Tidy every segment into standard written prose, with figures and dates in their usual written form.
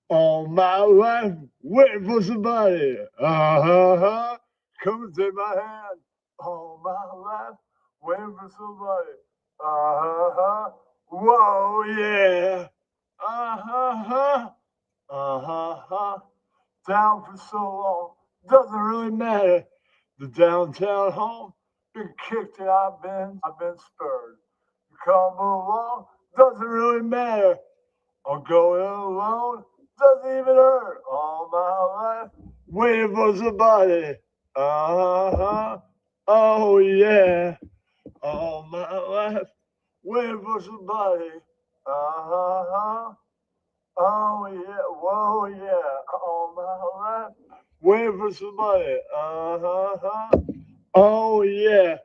All my life, waiting for somebody. Come and take my hand. All my life, waiting for somebody. Whoa, yeah. Down for so long, doesn't really matter. The downtown home, been kicked and I've been spurred. You come along, doesn't really matter. I'm going alone, doesn't even hurt. All my life, waiting for somebody. Oh yeah. All my life, waiting for somebody. Oh yeah, whoa yeah. All my life, waiting for somebody. Oh yeah.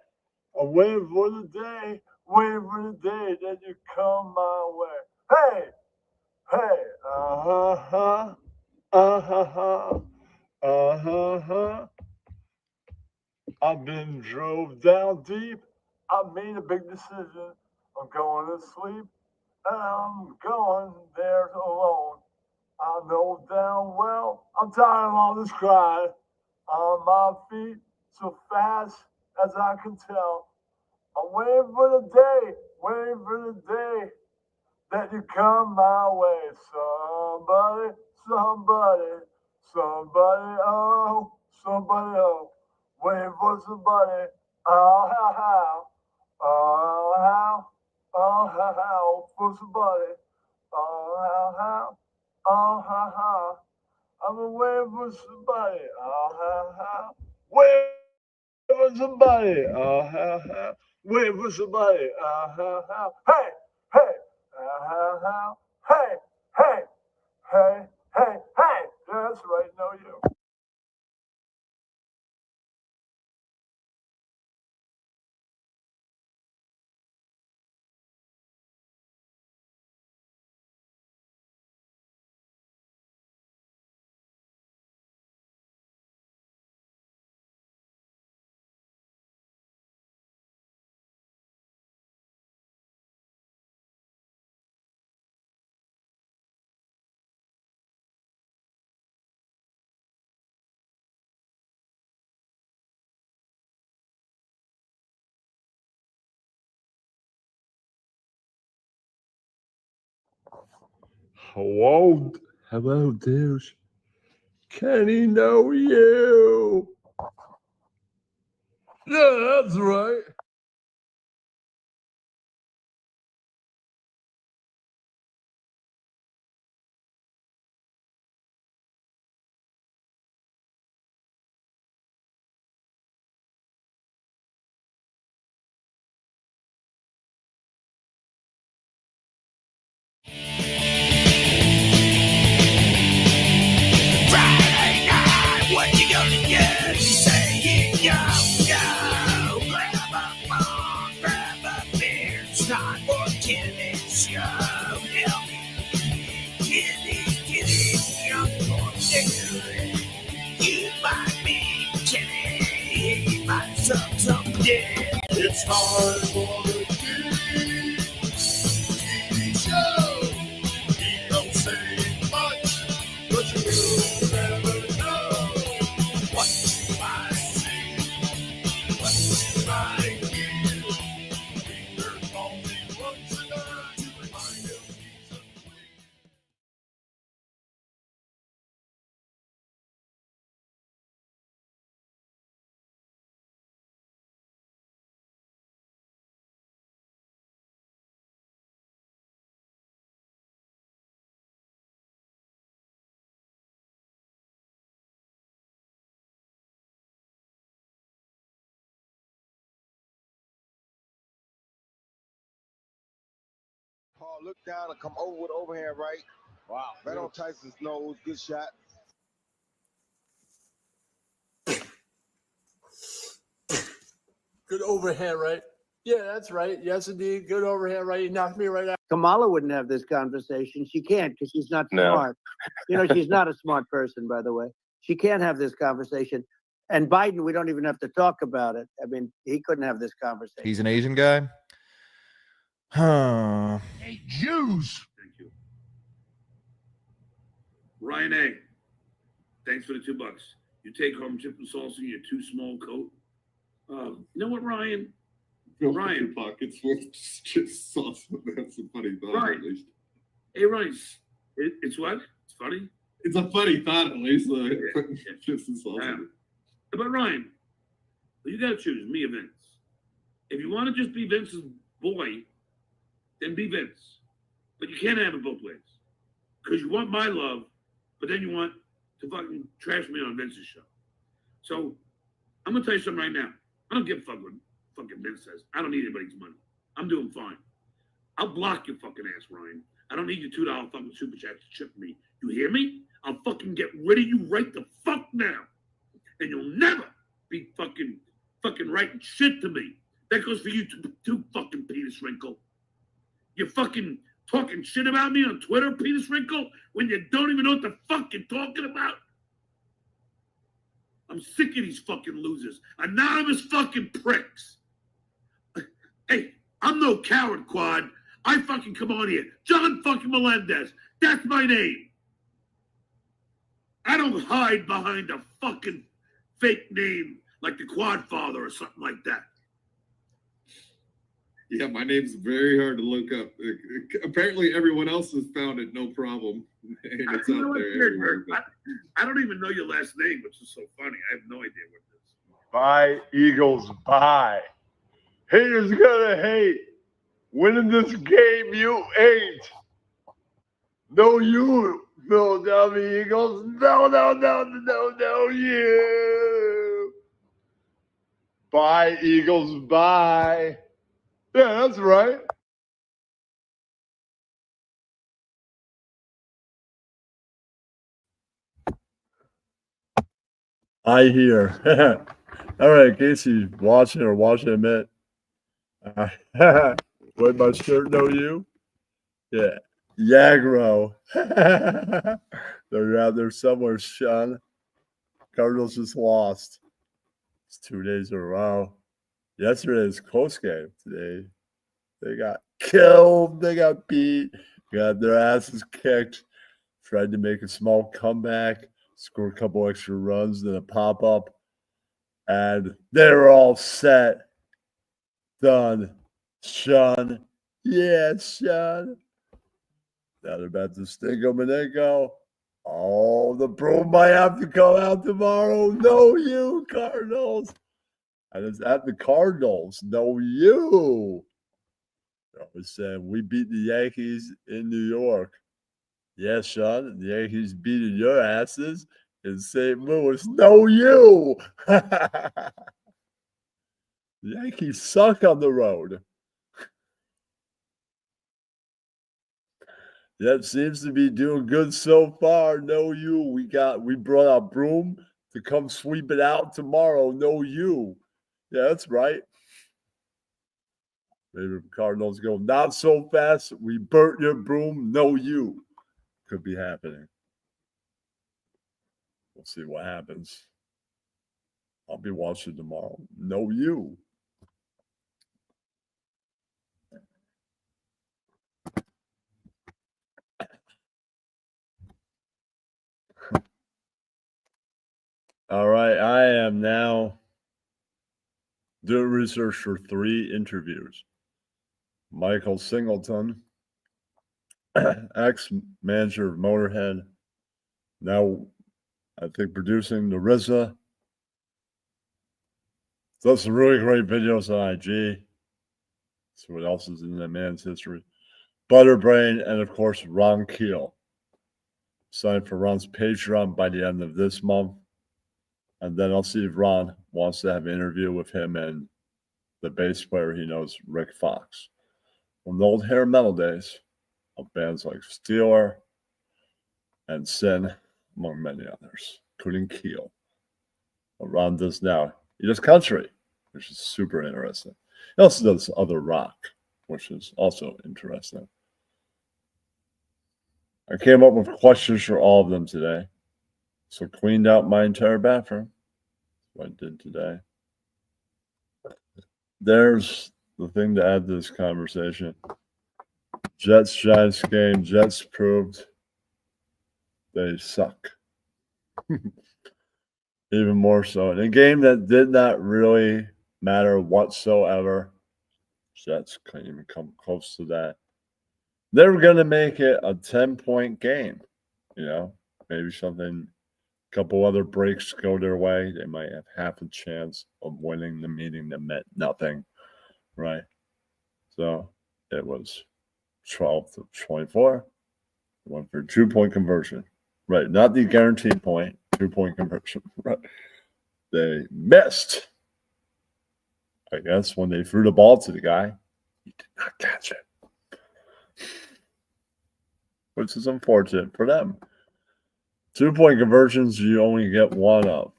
I'm waiting for the day, waiting for the day that you come my way. Hey, hey, uh-huh, uh-huh. I've been drove down deep. I made a big decision. I'm going to sleep, and I'm going there alone. I know damn well I'm tired of all this crying. On my feet, so fast as I can tell. I'm waiting for the day, waiting for the day that you come my way. Somebody, somebody, somebody, oh, somebody, oh, waiting for somebody. Oh, how, oh, how, oh, how, for somebody. Oh, how, oh, how. I'm waiting for somebody. Oh, how, waiting for somebody. Oh, how, waiting for somebody. Hey, hey, hey, hey, hey, hey, hey. Yeah, that's right. Know you. Hello, hello, dudes. Kenny, know you. Yeah, that's right. Friday night, what you gonna do? Say it, go. Grab a phone, grab a beer. It's time for Kenny's show. Help me, Kenny, young boy, you might be Kenny. He might suck some dick. It's time for the Kenny show. He don't say much, but you will never know what you might see, what you might hear. Peter calls him once a night to remind him he's a queen. Paul looked down and come over with overhand right. Wow. Right on Tyson's nose. Good shot. Good overhand, right? Yeah, that's right. Yes, indeed. Good overhand, right? You knocked me right out. Kamala wouldn't have this conversation. She can't because she's not No. smart. You know, she's not a smart person, by the way. She can't have this conversation. And Biden, we don't even have to talk about it. I mean, he couldn't have this conversation. He's an Asian guy. Huh. Hey, Jews! Thank you. Ryan A. Thanks for the $2. You take home chip and salsa in your too small coat. You know what, Ryan? Ryan. Pockets with just sauce. That's a funny thought, Ryan. at least. Hey, Ryan. It's what? It's funny? It's a funny thought, at least. Like, Yeah. chips and salsa. But Ryan, you got to choose me or Vince. If you want to just be Vince's boy, then be Vince. But you can't have it both ways. Because you want my love, but then you want to fucking trash me on Vince's show. So I'm going to tell you something right now. I don't give a fuck what fucking Vince says. I don't need anybody's money. I'm doing fine. I'll block your fucking ass, Ryan. I don't need your $2 fucking super chat to chip me. You hear me? I'll fucking get rid of you right the fuck now. And you'll never be fucking writing shit to me. That goes for you too, fucking penis wrinkle. You're fucking talking shit about me on Twitter, penis wrinkle, when you don't even know what the fuck you're talking about. I'm sick of these fucking losers. Anonymous fucking pricks. Hey, I'm no coward, Quad. I fucking come on here. John fucking Melendez. That's my name. I don't hide behind a fucking fake name like the Quad Father or something like that. Yeah, my name's very hard to look up. Apparently, everyone else has found it no problem. And it's out there everywhere. I don't even know your last name, which is so funny. I have no idea what it is. Bye, Eagles, bye. Haters gonna hate. Winning this game, you ain't. No, you, Philadelphia Eagles. No, you. Bye, Eagles, bye. Yeah, that's right. I hear. All right, in case you're watching or watching a minute. Wear my shirt, know you? Yeah. Yagro. They're out there somewhere, Shun. Cardinals just lost. It's 2 days in a row. Yesterday's close game. Today, they got killed. They got beat. Got their asses kicked. Tried to make a small comeback. Scored a couple extra runs, then a pop up. And they're all set. Done. Shun. Yeah, Shun. Now they're about to Stingo Manego. Oh, the broom might have to come out tomorrow. No, you, Cardinals. And it's at the Cardinals. No, you. I was saying, we beat the Yankees in New York. Yeah, Sean, the Yankees beating your asses in St. Louis. No, you. The Yankees suck on the road. That seems to be doing good so far. No, you. We brought our broom to come sweep it out tomorrow. No, you. Yeah, that's right. Maybe the Cardinals go not so fast. We burnt your broom. No, you. Could be happening. We'll see what happens. I'll be watching tomorrow. No, you. All right, I am now doing research for 3 interviews. Michael Singleton, ex-manager of Motorhead, now I think producing the RZA. Does some really great videos on IG. See what else is in that man's history. Butterbrain, and of course, Ron Keel. Signed for Ron's Patreon by the end of this month. And then I'll see if Ron wants to have an interview with him and the bass player he knows, Rick Fox. From the old hair metal days of bands like Steeler and Sin, among many others, including Keel. What Ron does now, he does country, which is super interesting. He also does other rock, which is also interesting. I came up with questions for all of them today. So cleaned out my entire bathroom. That's what I did today. There's the thing to add to this conversation. Jets Giants game. Jets proved They suck. Even more so. In a game that did not really matter whatsoever, Jets couldn't even come close to that. They were going to make it a 10-point game. You know, maybe something, a couple other breaks go their way. They might have half a chance of winning the meeting that meant nothing, right? So it was 12-24. Went for 2-point conversion. Right, not the guaranteed point, 2-point conversion. Right. They missed. I guess when they threw the ball to the guy, he did not catch it, which is unfortunate for them. 2-point conversions, you only get one of.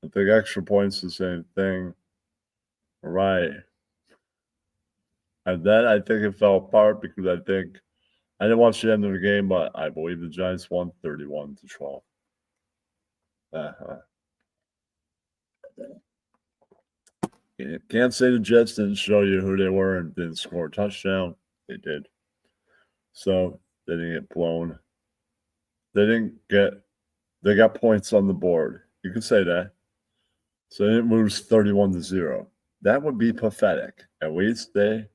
I think extra points, the same thing. Right. And then I think it fell apart because I didn't watch the end of the game, but I believe the Giants won 31-12. Can't say the Jets didn't show you who they were and didn't score a touchdown. They did. So they didn't get blown. They got points on the board. You can say that. So they didn't lose 31-0. That would be pathetic. At least they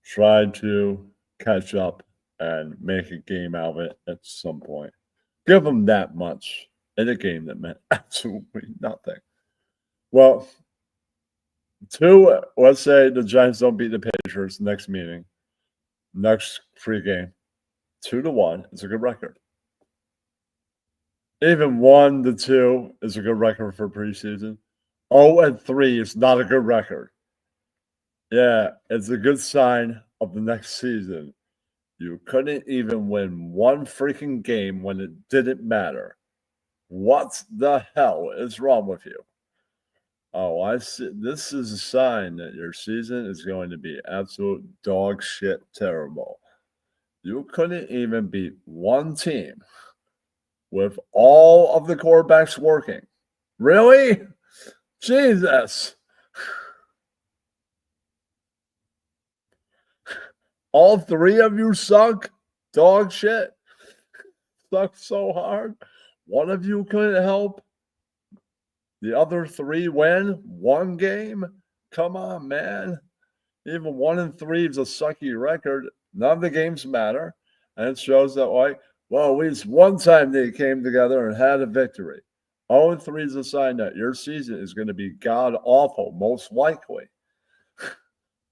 tried to catch up and make a game out of it at some point. Give them that much in a game that meant absolutely nothing. Well, let's say the Giants don't beat the Patriots next meeting, next free game. 2-1 is a good record. Even 1-2 is a good record for preseason. 0-3 is not a good record. Yeah, it's a good sign of the next season. You couldn't even win one freaking game when it didn't matter. What the hell is wrong with you? Oh, I see. This is a sign that your season is going to be absolute dog shit terrible. You couldn't even beat one team with all of the quarterbacks working. Really? Jesus. All three of you suck? Dog shit? Suck so hard? One of you couldn't help? The other three win one game? Come on, man. Even 1-3 is a sucky record. None of the games matter. And it shows that, at least one time they came together and had a victory. 0-3 is a sign that your season is going to be god awful, most likely,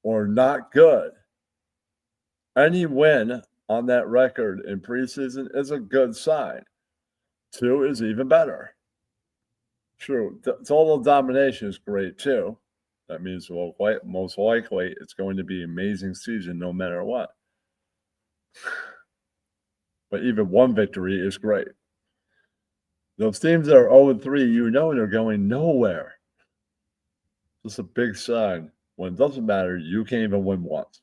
or not good. Any win on that record in preseason is a good sign. 2 is even better. True. Total domination is great too. That means most likely it's going to be an amazing season no matter what. But even one victory is great. Those teams that are 0-3, they're going nowhere. It's a big sign. When it doesn't matter, you can't even win once.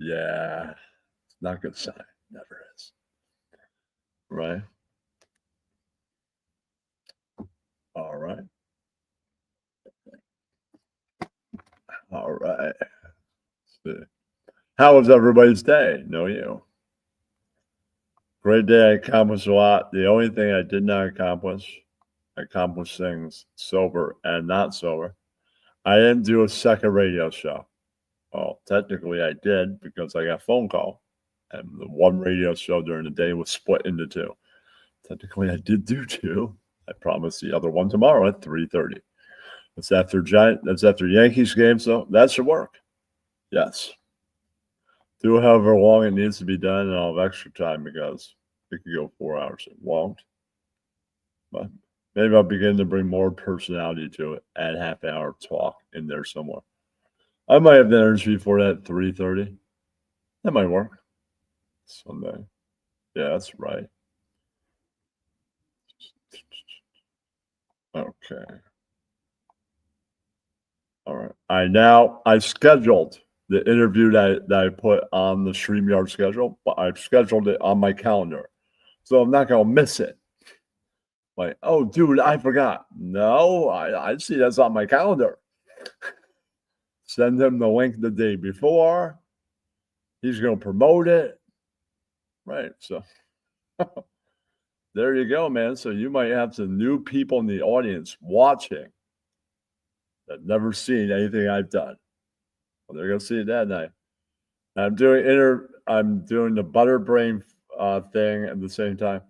Yeah, it's not a good sign. Never is. Right? All right. All right. How was everybody's day? Know you. Great day. I accomplished a lot. The only thing I did not accomplish, I accomplished things sober and not sober. I didn't do a second radio show. Well, technically I did because I got a phone call. And the one radio show during the day was split into 2. Technically I did do 2. I promised the other one tomorrow at 3:30. That's after Yankees game, so that should work. Yes. Do however long it needs to be done, and I'll have extra time because it could go 4 hours. It won't. But maybe I'll begin to bring more personality to it. Add half-hour talk in there somewhere. I might have the energy for that at 3:30. That might work. Sunday. Yeah, that's right. Okay. All right. I scheduled the interview that I put on the StreamYard schedule, but I've scheduled it on my calendar. So I'm not going to miss it. Like, oh, dude, I forgot. No, I see that's on my calendar. Send him the link the day before. He's going to promote it. Right. So there you go, man. So you might have some new people in the audience watching that never seen anything I've done. Well, they're going to see it that night. I'm doing the Butterbrain thing at the same time.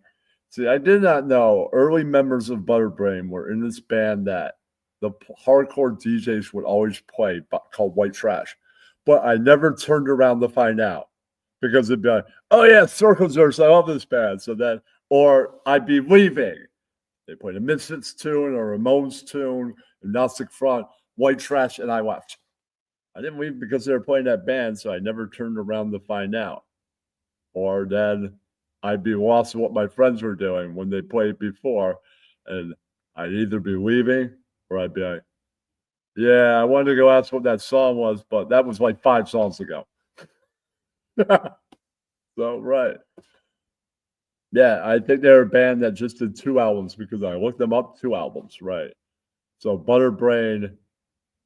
See, I did not know early members of Butterbrain were in this band that the hardcore DJs would always play called White Trash. But I never turned around to find out because it'd be like, oh yeah, Circle Jerks, I love this band. So then, or I'd be leaving. They played a Misfits tune or a Ramones tune, Agnostic Front, White Trash, and I left. I didn't leave because they were playing that band, so I never turned around to find out. Or then I'd be lost in what my friends were doing when they played before, and I'd either be leaving or I'd be like, yeah, I wanted to go ask what that song was, but that was like 5 songs ago. So, right. Yeah, I think they're a band that just did 2 albums because I looked them up, 2 albums, right. So Butterbrain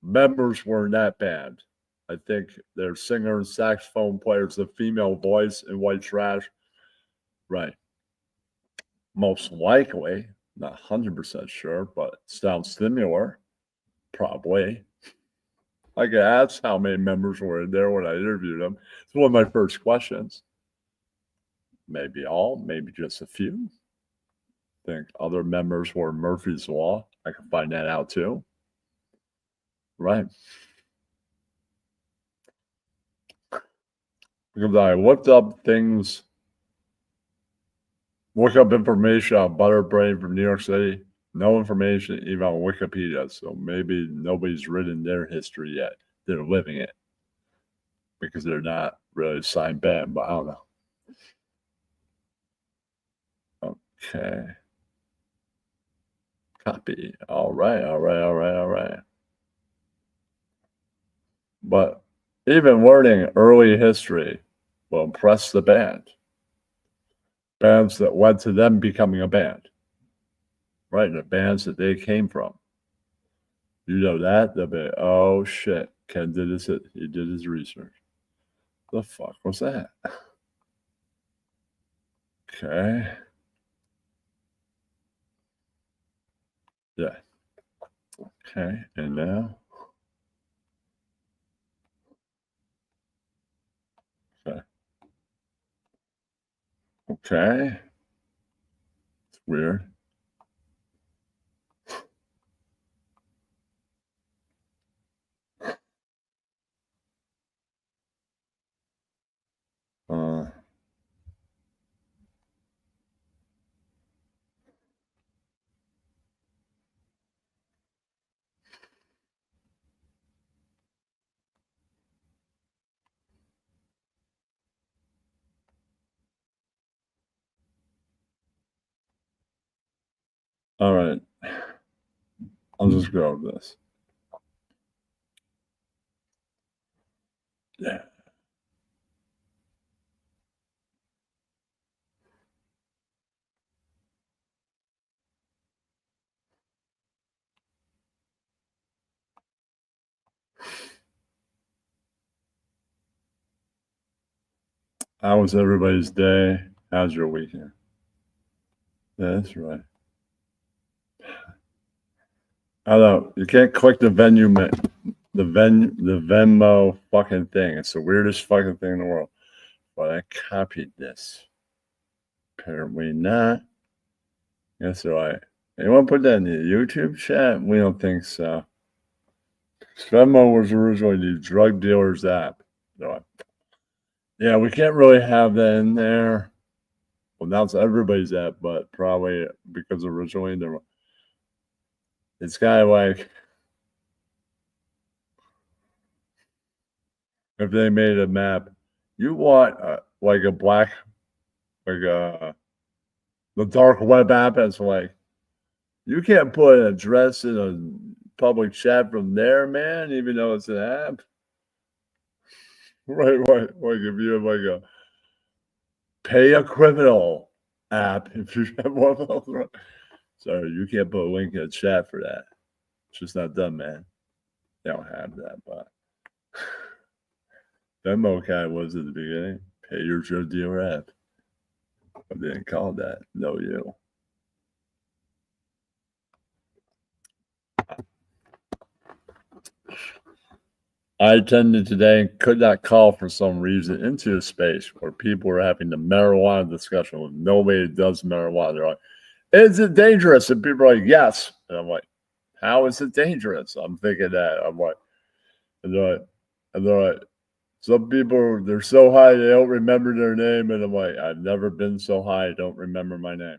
members were in that band. I think their singer and saxophone player is a female voice in White Trash. Right. Most likely, not 100% sure, but sounds similar. Probably. I could ask how many members were in there when I interviewed them. It's one of my first questions. Maybe all, maybe just a few. Think other members were Murphy's Law. I can find that out too. Right. Because I looked up things, look up information on Butterbrain from New York City. No information even on Wikipedia. So maybe nobody's written their history yet. They're living it. Because they're not really signed band, but I don't know. Okay. Copy. All right. But even learning early history will impress the band. Bands that led to them becoming a band. Right? The bands that they came from. You know that? They'll be, oh shit. Ken did his, he did his research. The fuck was that? Okay. Yeah. Okay. And now. Okay. Okay. It's weird. All right. I'll just go with this. Yeah. How was everybody's day? How's your weekend? Yeah, that's right. I don't know. You can't click the the Venmo fucking thing. It's the weirdest fucking thing in the world. But I copied this. Apparently not. That's right. You want to put that in the YouTube chat? We don't think so. Venmo was originally the drug dealer's app. So, yeah, we can't really have that in there. Well, now it's everybody's app, but probably because originally there, it's kind of like if they made a map, you want like a black, like the dark web app as like, you can't put an address in a public chat from there, man, even though it's an app. Right. Like if you have like a pay a criminal app, if you have one of those, right? Sorry, you can't put a link in the chat for that. It's just not done, man. They don't have that, but Venmo kind was at the beginning. Pay your drug dealer app. But they didn't call that. No, you. I attended today and could not call for some reason into a space where people were having the marijuana discussion with nobody that does marijuana. They're like, is it dangerous? And people are like, yes. And I'm like, how is it dangerous? I'm thinking that. I'm like, and they're like, some people, they're so high they don't remember their name. And I'm like, I've never been so high I don't remember my name.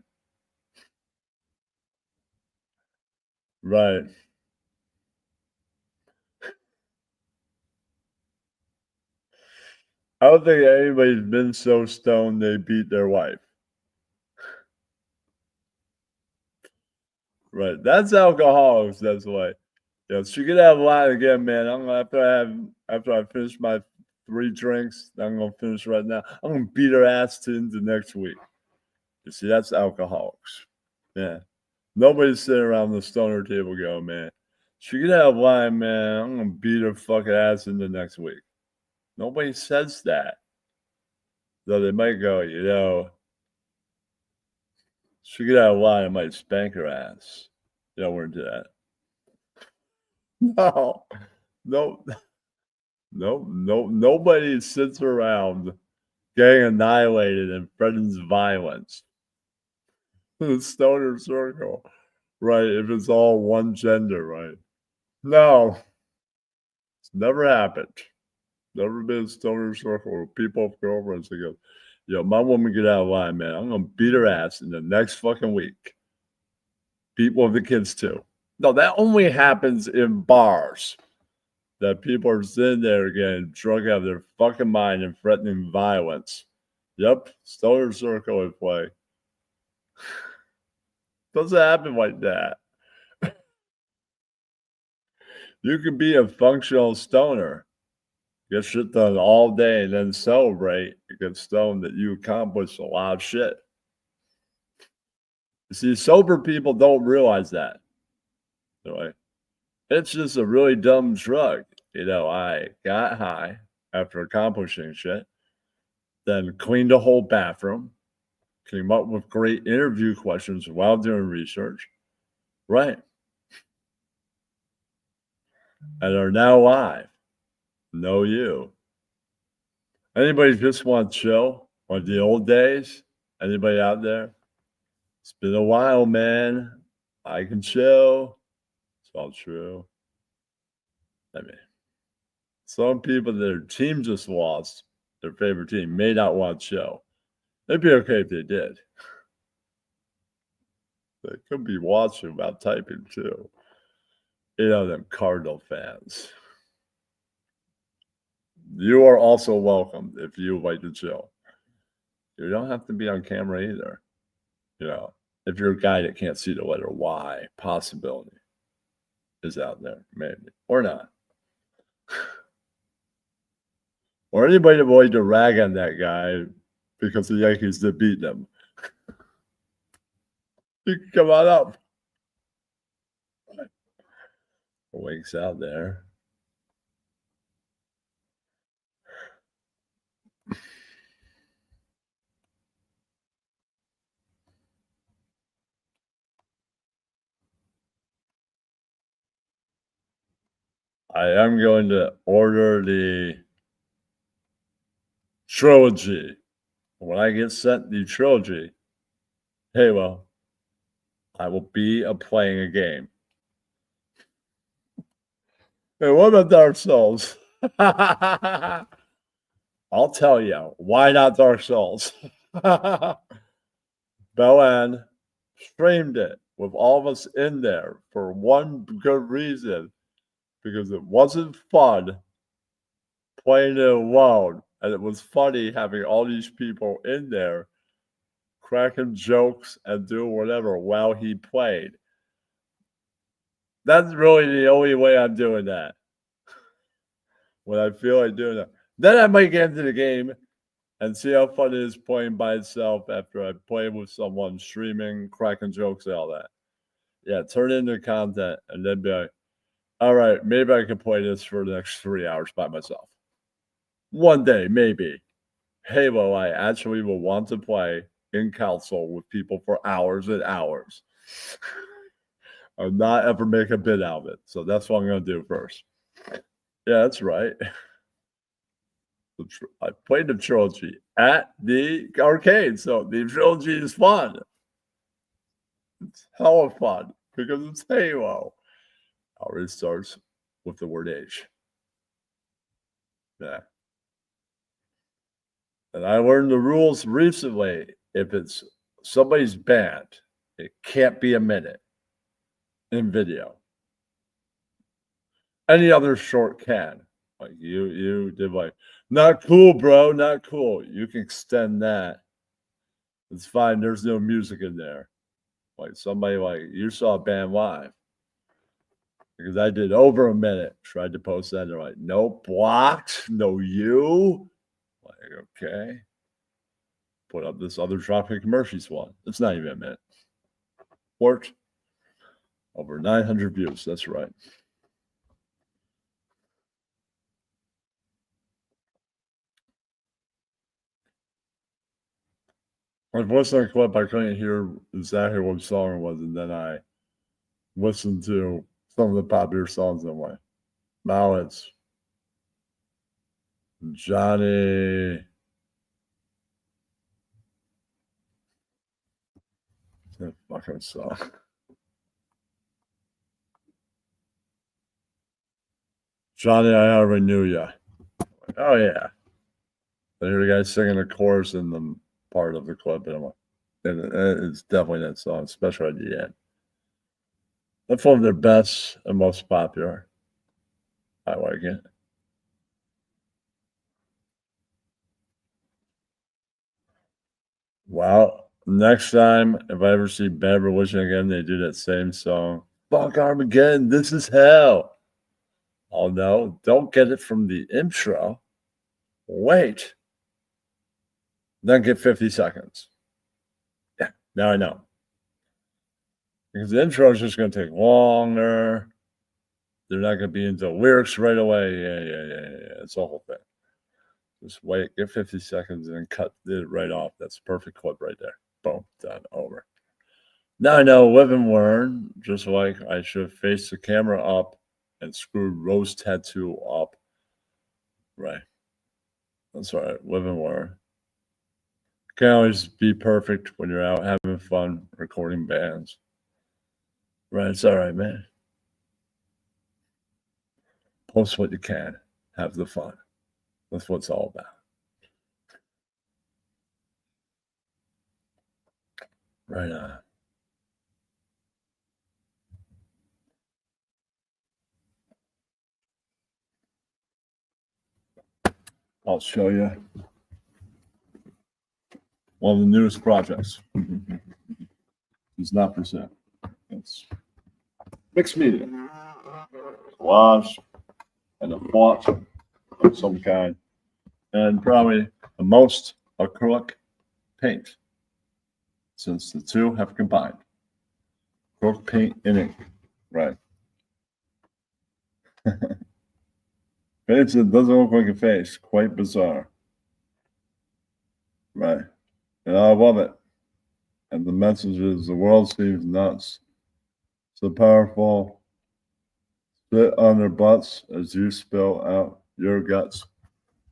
Right. I don't think anybody's been so stoned they beat their wife. Right. That's alcoholics. That's why. Yeah, she could have a lot again, man. I'm gonna after I finish my 3 drinks, I'm gonna finish right now. I'm gonna beat her ass to into next week. You see, that's alcoholics. Yeah. Nobody's sitting around the stoner table going, man, she could have wine, man. I'm gonna beat her fucking ass into next week. Nobody says that. Though they might go, you know, she could have wine, I might spank her ass. You know, we're into that. No. No. No, nobody sits around getting annihilated and threatens violence. The stoner circle, right? If it's all one gender, right? No, it's never happened. Never been a stoner circle where people have girlfriends that go, yo, my woman get out of line, man. I'm gonna beat her ass in the next fucking week. Beat one of the kids too. No, that only happens in bars. That people are sitting there getting drunk out of their fucking mind and threatening violence. Yep, stoner circle at play. Doesn't happen like that. You can be a functional stoner, get shit done all day, and then celebrate, get stoned that you accomplished a lot of shit. You see, sober people don't realize that. Right? It's just a really dumb drug. You know, I got high after accomplishing shit, then cleaned the whole bathroom, came up with great interview questions while doing research. Right. And are now live. Know you. Anybody just want to chill? Like the old days? Anybody out there? It's been a while, man. I can chill. It's all true. I mean, some people, their team just lost, their favorite team, may not want to chill. It'd be okay if they did. They could be watching about typing too. You know, them Cardinal fans. You are also welcome if you would like to chill. You don't have to be on camera either. You know, if you're a guy that can't see the letter Y, possibility is out there, maybe, or not. Or anybody that would like to rag on that guy because the Yankees did beat them. You can come on up. Winks out there. I am going to order the trilogy. When I get sent the trilogy, hey, well, I will be playing a game. Hey, what about Dark Souls? I'll tell you, why not Dark Souls? Belen streamed it with all of us in there for one good reason, because it wasn't fun playing it alone, and it was funny having all these people in there cracking jokes and doing whatever while he played. That's really the only way I'm doing that. When I feel like doing that. Then I might get into the game and see how fun it is playing by itself after I play with someone, streaming, cracking jokes, and all that. Yeah, turn it into content and then be like, all right, maybe I can play this for the next 3 hours by myself. One day, maybe. Halo, I actually will want to play in console with people for hours and hours. I'll not ever make a bid out of it. So that's what I'm going to do first. Yeah, that's right. I played the trilogy at the arcade, so the trilogy is fun. It's hella fun because it's Halo. Already starts with the word age. Yeah. And I learned the rules recently. If it's somebody's band, it can't be a minute in video. Any other short can. Like you did like, not cool, bro, not cool. You can extend that. It's fine. There's no music in there. Like somebody like you saw a band live. Because I did over a minute, tried to post that. They're like, no blocked, no you. Like, okay. Put up this other Tropic Mercies one. It's not even a minute. Worked. Over 900 views. That's right. My voice on clip, I couldn't hear exactly what song it was, and then I listened to some of the popular songs and went, now it's Johnny. That fucking song. Johnny, I already knew ya. Oh, yeah. I hear the guy singing the chorus in the part of the clip, and I'm like, it's definitely that song, especially at the end. That's one of their best and most popular. I like it. Well, next time, if I ever see Bad Religion again, they do that same song. Fuck Armageddon, this is hell. Oh no, don't get it from the intro. Wait. Then get 50 seconds. Yeah, now I know. Because the intro is just going to take longer. They're not going to be into lyrics right away. Yeah. It's the whole thing. Just wait, get 50 seconds, and then cut it right off. That's a perfect clip right there. Boom, done, over. Now I know, live and learn, just like I should face the camera up and screw Rose Tattoo up. Right. That's all right, live and learn. Can't always be perfect when you're out having fun recording bands. Right, it's all right, man. Post what you can. Have the fun. That's what it's all about. Right on. I'll show you one of the newest projects. It's not for sale. It's mixed media. Collage and a font of some kind. And probably the most acrylic paint, since the two have combined. Acrylic paint and ink. Right. Face, it doesn't look like a face. Quite bizarre. Right. And I love it. And the message is the world seems nuts. So powerful. Spit on their butts as you spill out your guts.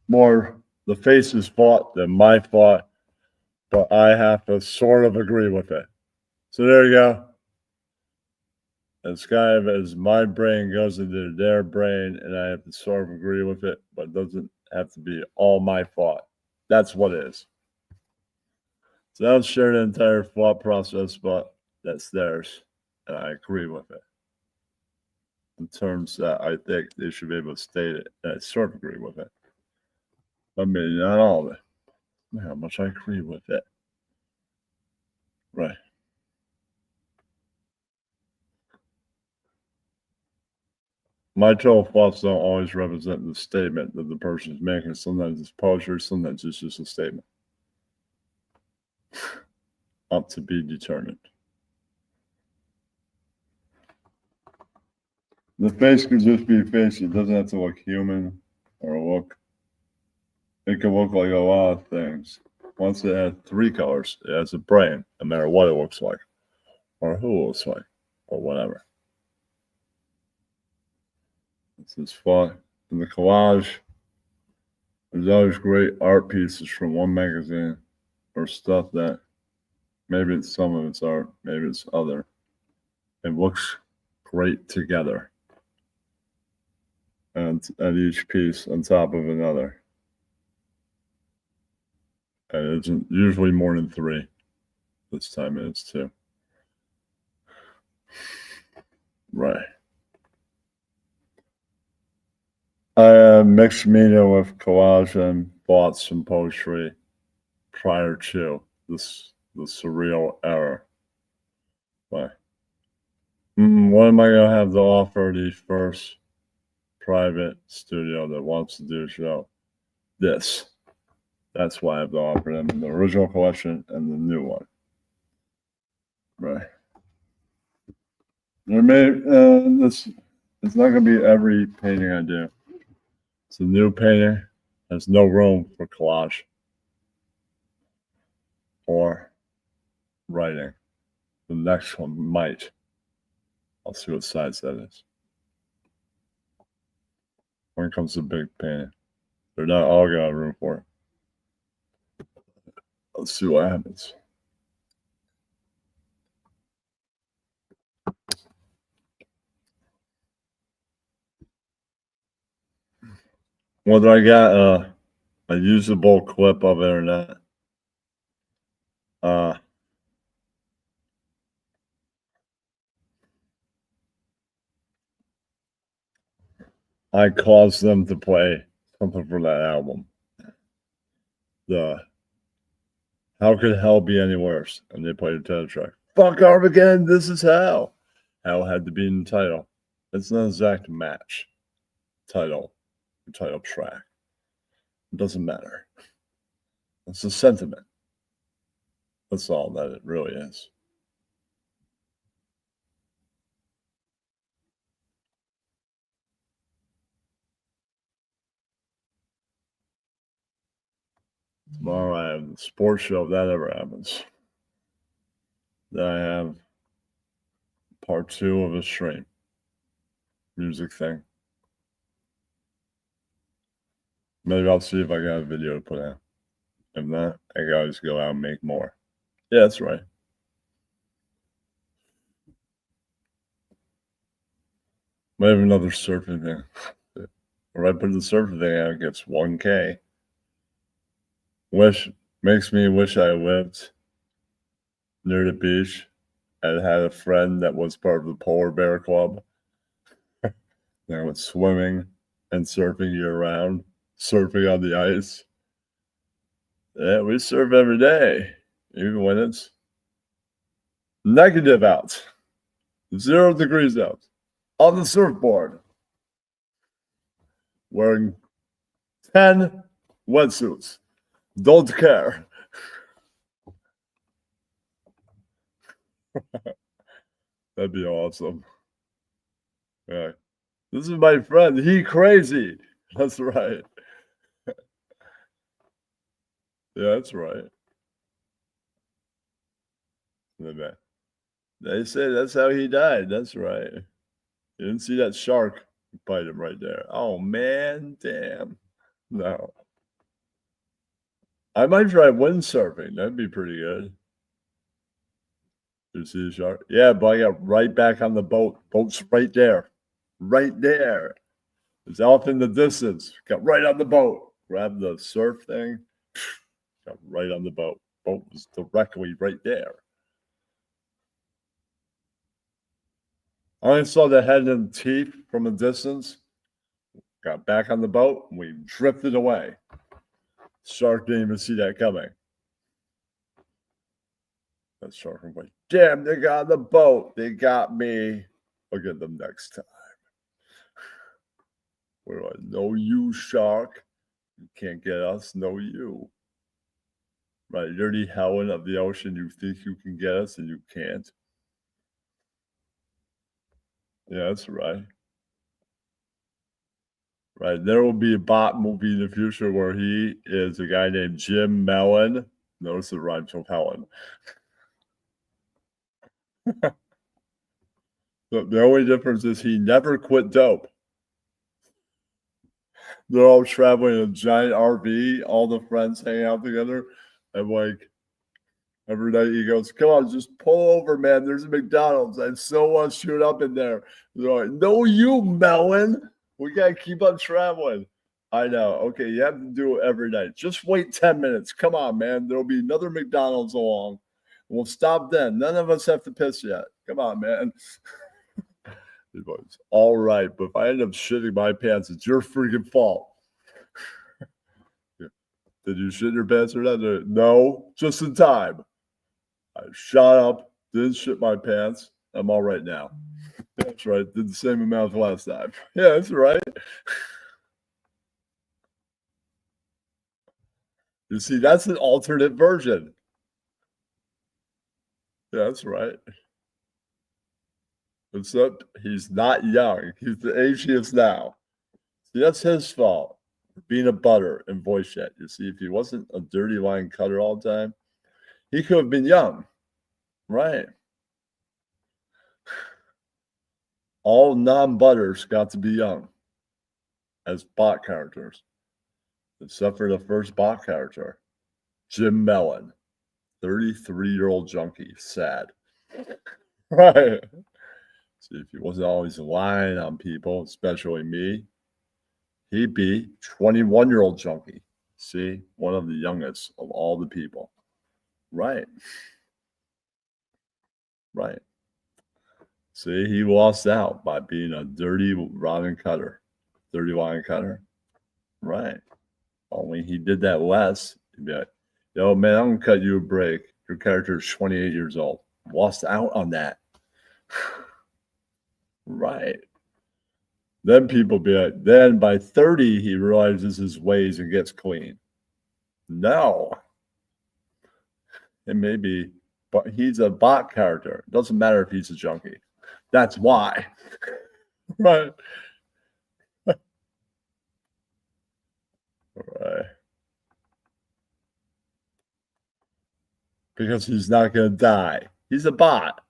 More the face's fault than my fault, but I have to sort of agree with it. So there you go. It's kind of as my brain goes into their brain, and I have to sort of agree with it, but it doesn't have to be all my fault. That's what it is. So I don't share the entire thought process, but that's theirs, and I agree with it. In terms that I think they should be able to state it, and I sort of agree with it. I mean, not all of it. How much I agree with it. Right. My total thoughts don't always represent the statement that the person is making. Sometimes it's poetry, sometimes it's just a statement. Up to be determined. The face could just be a face. It doesn't have to look human or look it can look like a lot of things. Once it has 3 colors, it has a brain, no matter what it looks like, or who it looks like, or whatever. This is fun. In the collage, there's always great art pieces from one magazine, or stuff that maybe it's some of its art, maybe it's other. It looks great together. And each piece on top of another. And it's usually more than 3. This time it is 2. Right. I mixed media with collage and bought some poetry prior to the surreal era. Why? What am I going to have to offer the first private studio that wants to do a show? This. That's why I have to offer them the original collection and the new one. Right. There may this. It's not going to be every painting I do. It's a new painting. There's no room for collage or writing. The next one might. I'll see what size that is. When it comes to big painting, they're not all going to have room for it. Let's see what happens. Whether I got a usable clip of it or not. I caused them to play something from that album. The How Could Hell Be Any Worse? And they played a title track. Fuck Armageddon, this is hell. Hell had to be in the title. It's an exact match. Title track. It doesn't matter. It's a sentiment. That's all that it really is. Tomorrow I have the sports show, if that ever happens. Then I have part 2 of a stream. Music thing. Maybe I'll see if I got a video to put out. If not, I can always go out and make more. Yeah, that's right. Might have another surfing thing. If I put the surfing thing out, it gets 1K. Makes me wish I lived near the beach and had a friend that was part of the Polar Bear Club. That went swimming and surfing year round, surfing on the ice. Yeah, we surf every day, even when it's negative out, 0 degrees out, on the surfboard, wearing 10 wetsuits. Don't care. That'd be awesome. Yeah. This is my friend. He crazy. That's right. Yeah, that's right. They say that's how he died. That's right. You didn't see that shark bite him right there. Oh, man. Damn. No. I might try windsurfing. That'd be pretty good. You see the shark? Yeah, but I got right back on the boat. Boat's right there. Right there. It's off in the distance. Got right on the boat. Grabbed the surf thing. Got right on the boat. Boat was directly right there. I only saw the head and teeth from a distance. Got back on the boat. And we drifted away. Shark didn't even see that coming. That shark was like, damn, they got on the boat. They got me. I'll get them next time. We're like, no, you shark. You can't get us, no, you. Right, you're the Helen of the ocean. You think you can get us and you can't. Yeah, that's right. Right. There will be a bot movie in the future where he is a guy named Jim Mellon. Notice it rhymes with Helen. The only difference is he never quit dope. They're all traveling in a giant RV, all the friends hanging out together, and like every night he goes, "Come on, just pull over, man. There's a McDonald's. I still want to shoot up in there." They're like, "No, you Mellon. We gotta keep on traveling." I know. Okay, you have to do it every night. Just wait 10 minutes. Come on, man. There'll be another McDonald's along. We'll stop then. None of us have to piss yet. Come on, man. It was all right, but if I end up shitting my pants, it's your freaking fault. Did you shit your pants or not? No, just in time. I shot up, didn't shit my pants. I'm all right now. That's right. Did the same amount last time. Yeah, that's right. You see, that's an alternate version. Yeah, that's right. Except he's not young. He's the age he is now. See, that's his fault. Being a butter and voice chat. You see, if he wasn't a dirty line cutter all the time, he could have been young. Right. All non-butters got to be young as bot characters. Except for the first bot character, Jim Mellon, 33-year-old junkie, sad. Right. See, if he wasn't always lying on people, especially me, he'd be 21-year-old junkie. See, one of the youngest of all the people. Right. Right. See, he lost out by being a dirty Robin Cutter. Dirty Lion Cutter. Right. Only he did that less. He'd be like, "Yo, man, I'm going to cut you a break. Your character is 28 years old." Lost out on that. Right. Then people be like, then by 30, he realizes his ways and gets clean. No. It may be, but he's a bot character. It doesn't matter if he's a junkie. That's why. Right. Right. Because he's not going to die. He's a bot.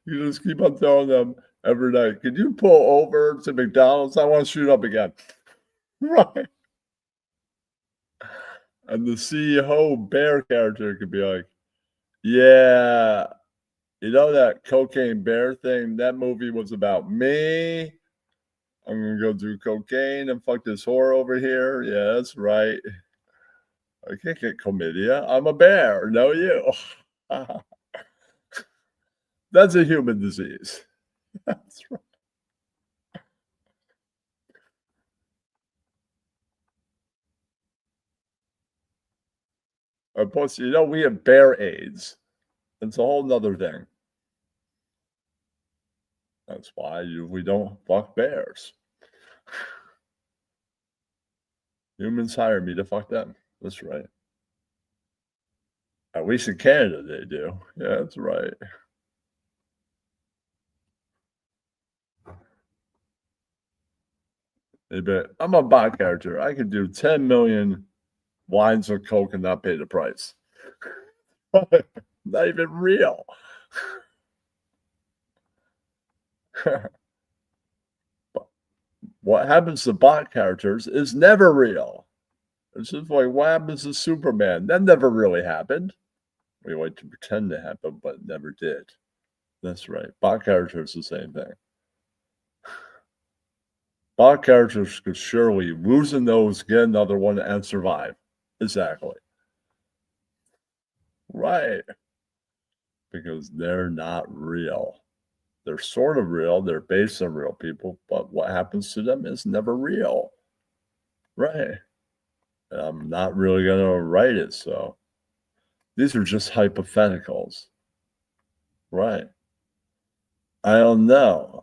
You just keep on telling them every night, "Can you pull over to McDonald's? I want to shoot up again." Right. And the CEO bear character could be like, "Yeah, you know that cocaine bear thing? That movie was about me. I'm going to go do cocaine and fuck this whore over here. Yeah, that's right. I can't get chlamydia. I'm a bear. No, you." That's a human disease. That's right. Plus, we have bear AIDS. It's a whole nother thing. That's why we don't fuck bears. Humans hire me to fuck them. That's right. At least in Canada, they do. Yeah, that's right. They bet I'm a bot character. I could do 10 million lines of coke and not pay the price. Not even real. What happens to bot characters is never real. It's just like what happens to Superman. That never really happened. We like to pretend to happen, but it never did. That's right. Bot characters the same thing. Bot characters could surely lose a nose, get another one, and survive. Exactly. Right. Because they're not real. They're sort of real. They're based on real people, but what happens to them is never real. Right. And I'm not really going to write it, so these are just hypotheticals. Right. I don't know.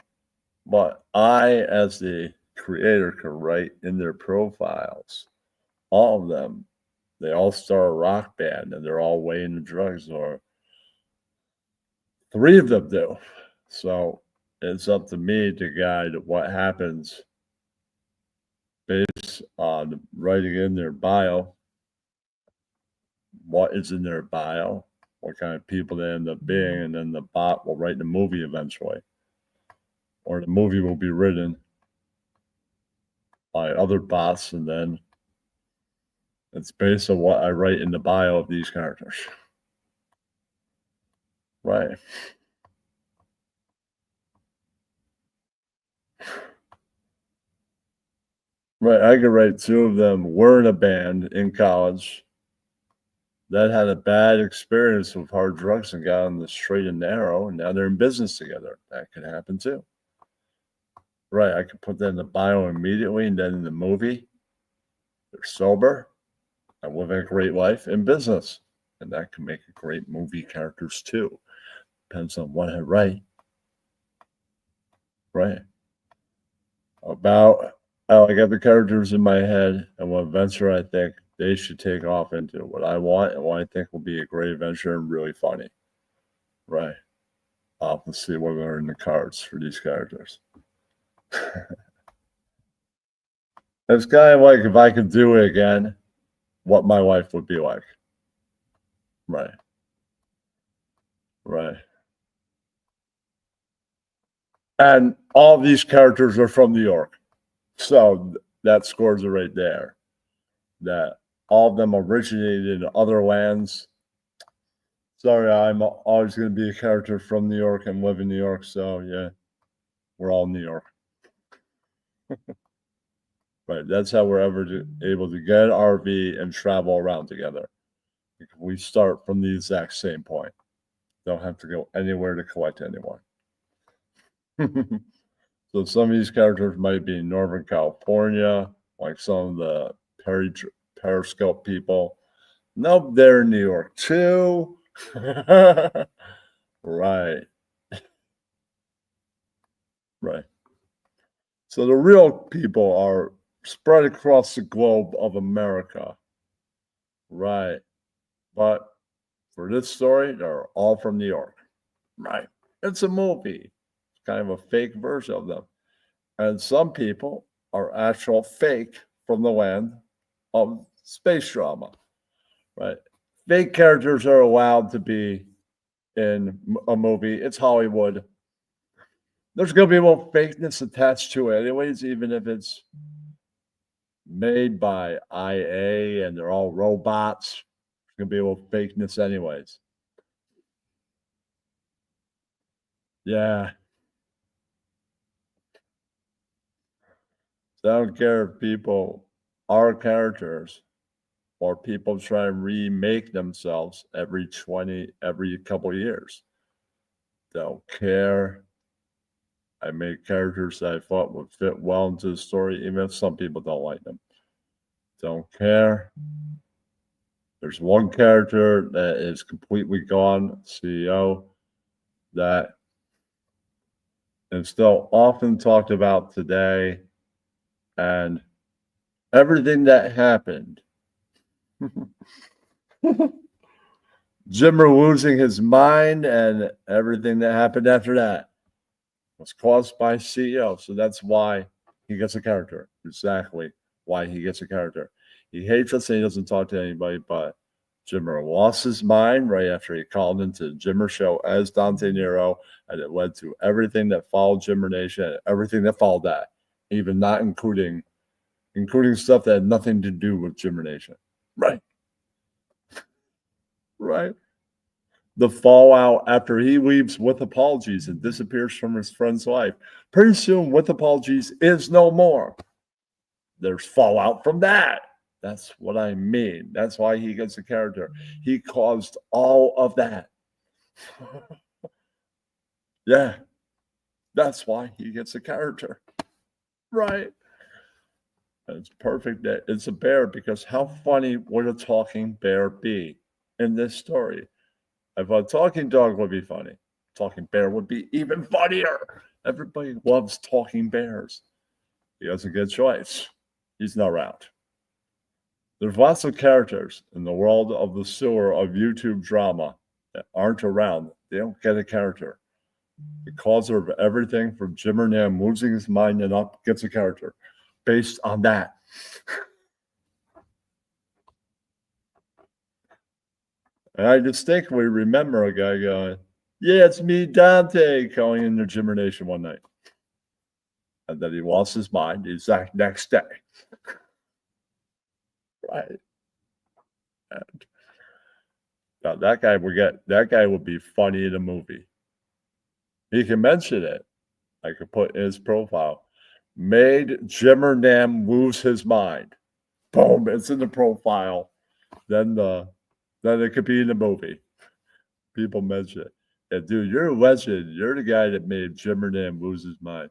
But I, as the creator, can write in their profiles, all of them, they all start a rock band and they're all way into drugs, or 3 of them do. So it's up to me to guide what happens based on writing in their bio, what is in their bio, what kind of people they end up being, and then the bot will write the movie eventually. Or the movie will be written by other bots, and then it's based on what I write in the bio of these characters. Right. Right. I could write two of them were in a band in college that had a bad experience with hard drugs and got on the straight and narrow, and now they're in business together. That could happen too. Right. I could put that in the bio immediately, and then in the movie, they're sober and living a great life in business. And that can make great movie characters too. Depends on what I write. Right. About how I got the characters in my head and what adventure I think they should take off into, what I want and what I think will be a great adventure and really funny. Right. Let's see what are in the cards for these characters. It's kind of like if I could do it again, what my life would be like. Right. Right. And all these characters are from New York. So that scores it right there. That all of them originated in other lands. Sorry, I'm always going to be a character from New York and live in New York. So yeah, we're all New York. Right. That's how we're able to get an RV and travel around together. We start from the exact same point. Don't have to go anywhere to collect anyone. So some of these characters might be in Northern California, like some of the Periscope people. Nope, they're in New York too. Right. Right. So the real people are spread across the globe of America. Right. But for this story, they're all from New York. Right. It's a movie. It's kind of a fake version of them. And some people are actual fake from the land of space drama. Right. Fake characters are allowed to be in a movie. It's Hollywood. There's going to be a little fakeness attached to it, anyways, even if it's made by IA and they're all robots. There's going to be a little fakeness, anyways. Yeah. So I don't care if people are characters or people try and remake themselves every couple of years. Don't care. I made characters that I thought would fit well into the story, even if some people don't like them. Don't care. There's one character that is completely gone, CEO, that is still often talked about today. And everything that happened, Jimmer losing his mind and everything that happened after that was caused by CEO. So that's why he gets a character. Exactly why he gets a character. He hates us and he doesn't talk to anybody, but Jimmer lost his mind right after he called into the Jimmer show as Dante Nero, and it led to everything that followed Jimmer Nation and everything that followed that, even not including stuff that had nothing to do with Jimmer Nation. Right. Right. The fallout after he leaves with apologies and disappears from his friend's life. Pretty soon, with apologies is no more. There's fallout from that. That's what I mean. That's why he gets a character. He caused all of that. Yeah. That's why he gets a character. Right. And it's perfect that it's a bear, because how funny would a talking bear be in this story? If a talking dog would be funny, talking bear would be even funnier. Everybody loves talking bears. He has a good choice. He's not around. There's lots of characters in the world of the sewer of YouTube drama that aren't around. They don't get a character. The causer of everything from Jimmer Nam losing his mind and up gets a character based on that. And I distinctly remember a guy going, "Yeah, it's me, Dante," calling into Jimmer Nation one night. And then he lost his mind the exact next day. Right. And now that guy would be funny in a movie. He can mention it. I could put in his profile. Made Jimmer Nam lose his mind. Boom, it's in the profile. Then it could be in the movie. People mention it. Yeah, dude, you're a legend. You're the guy that made Jimmer Nam lose his mind.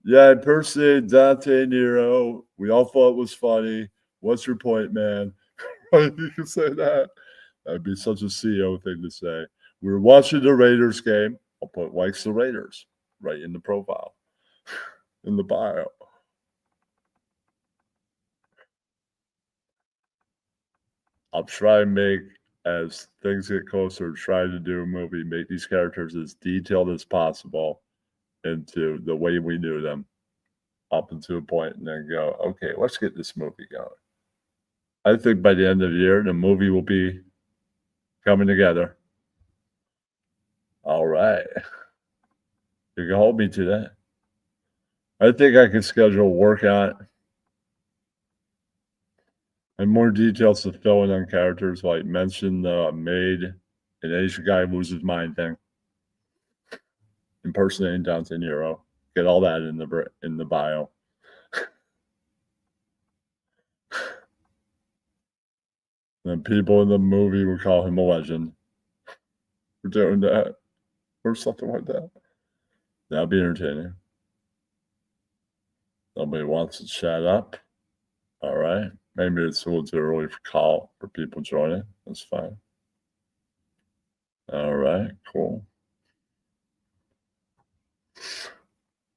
Yeah, I impersonated Dante Nero. We all thought it was funny. What's your point, man? You can say that. That'd be such a CEO thing to say. We were watching the Raiders game. I'll put likes the Raiders right in the profile, in the bio. I'll try and make, as things get closer, try to do a movie, make these characters as detailed as possible into the way we knew them up until a point, and then go, okay, let's get this movie going. I think by the end of the year, the movie will be coming together. All right. You can hold me to that. I think I can schedule work on it. And more details to fill in on characters, like mention the made an Asian guy lose his mind thing. Impersonating Dante Nero. Get all that in the bio. And people in the movie would call him a legend for doing that. Or something like that. That'd be entertaining. Nobody wants to chat up. All right. Maybe it's a little too early for people joining. That's fine. All right, cool.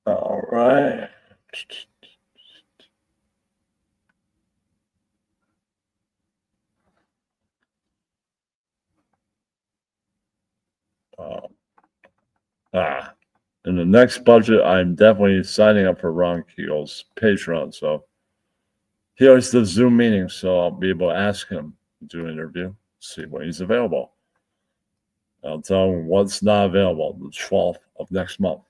All right. In the next budget, I'm definitely signing up for Ron Keel's Patreon. So he always does Zoom meetings, so I'll be able to ask him to do an interview, see when he's available. I'll tell him what's not available, the 12th of next month.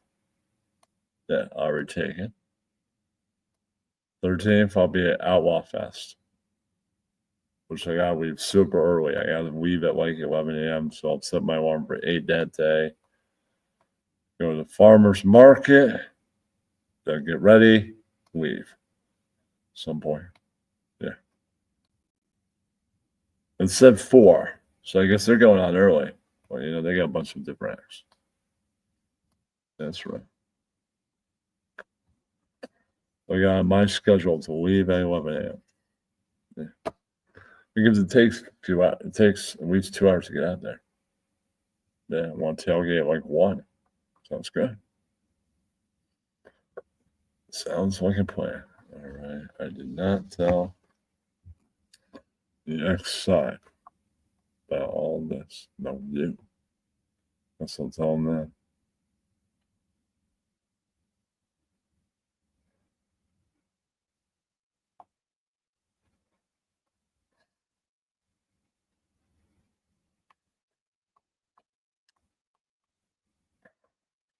Yeah, I already taken. 13th, I'll be at Outlaw Fest, which I gotta leave super early. I gotta leave at like 11 a.m., so I'll set my alarm for 8 that day. Go to the farmer's market, then get ready, leave. Some point. Yeah. It said 4, so I guess they're going on early. Well, they got a bunch of different acts. That's right. I got my schedule to leave at 11 a.m. Yeah. Because it takes at least 2 hours to get out there. Yeah, I want to tailgate like 1. Sounds good. Sounds like a plan. All right. I did not tell the X side about all this. No, you. Guess I'll tell them that.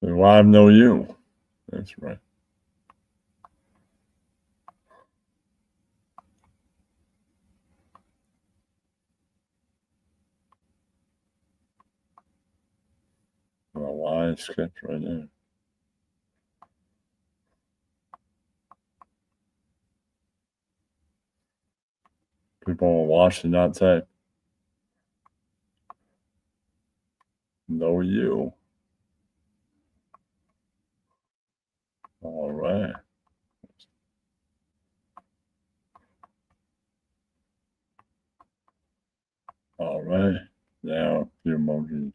Well, I know you. That's right. Well, why sketch right there? People will watch and not type. Know you. All right. All right. Now, the emojis.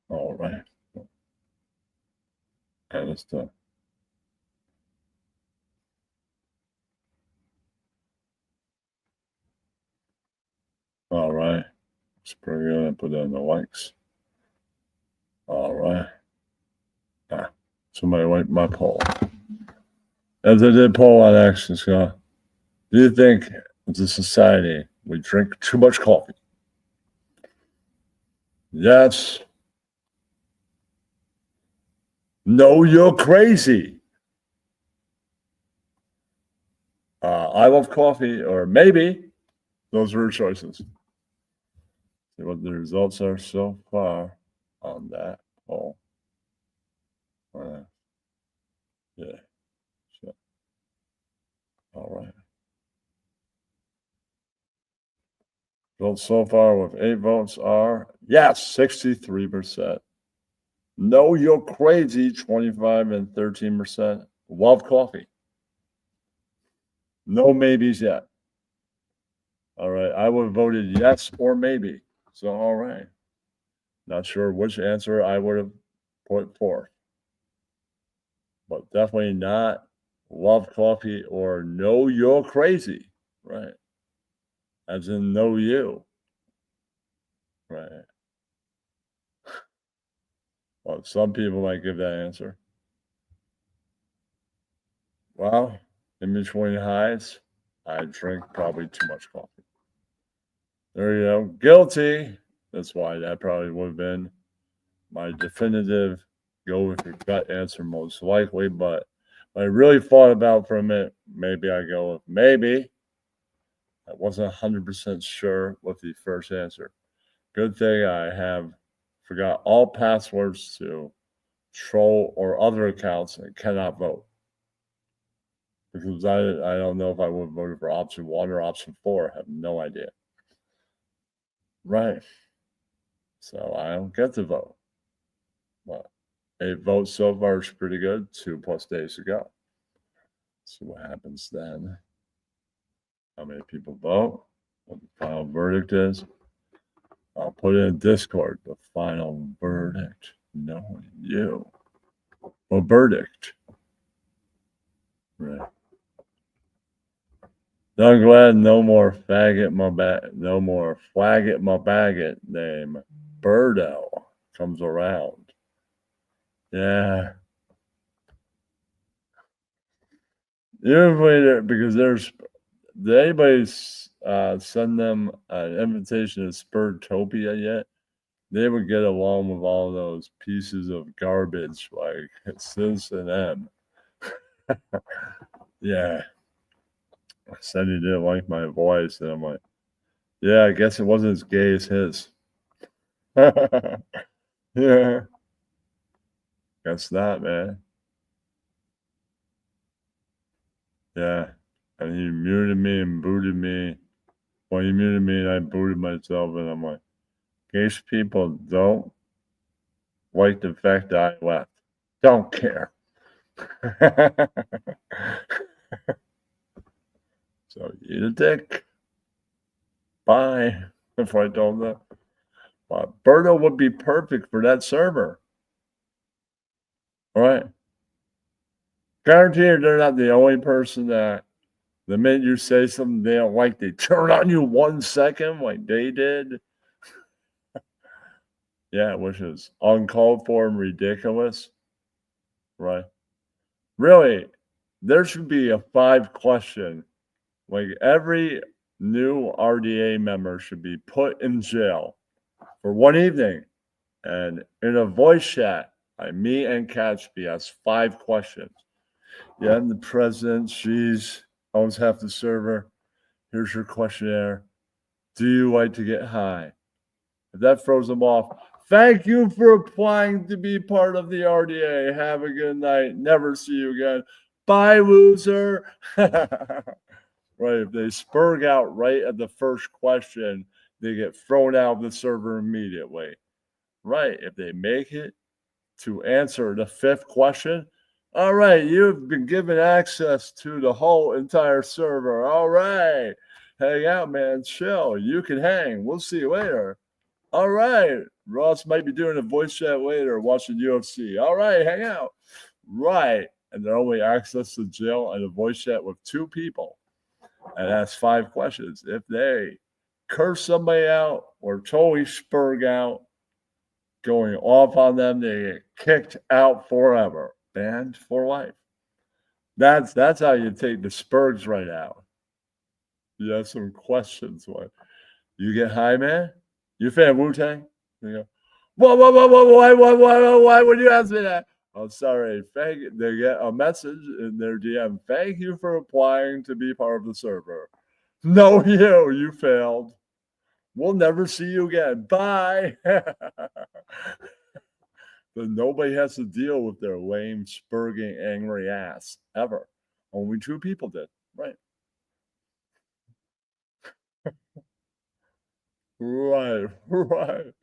All right. And it's done. All right. pretty good. I put in the likes. All right. Somebody liked my poll. As I did poll on X, it's do you think as a society we drink too much coffee? Yes. No, you're crazy. I love coffee, or maybe. Those were choices. See what the results are so far on that poll. Yeah. So, all right. Results so far with 8 votes are yes, 63%. No, you're crazy, 25 and 13%. Love coffee. No maybes yet. All right. I would have voted yes or maybe. So, all right. Not sure which answer I would have put forth, but definitely not love coffee or no, you're crazy. Right. As in, no, you. Right. Well, some people might give that answer. Well, in between highs, I drink probably too much coffee. There you go. Guilty. That's why that probably would have been my definitive go with your gut answer most likely. But I really thought about for a minute, maybe I go with maybe. I wasn't 100% sure with the first answer. Good thing I forgot all passwords to troll or other accounts and cannot vote. Because I don't know if I would have voted for option 1 or option 4. I have no idea. Right. So I don't get to vote. But 8 votes so far is pretty good. 2+ days to go. See what happens then. How many people vote? What the final verdict is. I'll put it in Discord. The final verdict. No, you. A verdict. Right. I'm glad no more faggot my no more flag it my baggot name Birdo comes around. Yeah. Usually because did anybody send them an invitation to Spurtopia yet? They would get along with all those pieces of garbage like Sis and M. Yeah. I said he didn't like my voice, and I'm like, yeah, I guess it wasn't as gay as his. Yeah. Guess not, man. Yeah. And he muted me and booted me. Well, he muted me and I booted myself, and I'm like, gay people don't like the fact that I left. Don't care. So eat a dick. Bye. If I told them. But Berto would be perfect for that server. All right. Guarantee they're not the only person that the minute you say something they don't like, they turn on you 1 second like they did. Yeah, which is uncalled for and ridiculous. Right. Really, there should be a 5-question. Like every new RDA member should be put in jail for 1 evening. And in a voice chat, me and Catchby asks 5 questions. Yeah, I'm the president. She's owns half the server. Here's your questionnaire. Do you like to get high? If that throws them off, thank you for applying to be part of the RDA. Have a good night. Never see you again. Bye, loser. Right. If they spurg out right at the first question, they get thrown out of the server immediately. Right. If they make it to answer the 5th question, all right, you've been given access to the whole entire server. All right. Hang out, man. Chill. You can hang. We'll see you later. All right. Ross might be doing a voice chat later, watching UFC. All right, hang out. Right. And they're only access to jail and a voice chat with 2 people. And ask 5 questions. If they curse somebody out or totally spurg out, going off on them, they get kicked out forever, banned for life. That's how you take the spurgs right out. You have some questions. What you get high, man? You fan Wu-Tang? You go, why would you ask me that? Oh, sorry. They get a message in their DM. Thank you for applying to be part of the server. No, you failed. We'll never see you again. Bye. But nobody has to deal with their lame, spurging, angry ass ever. Only two people did. Right. Right.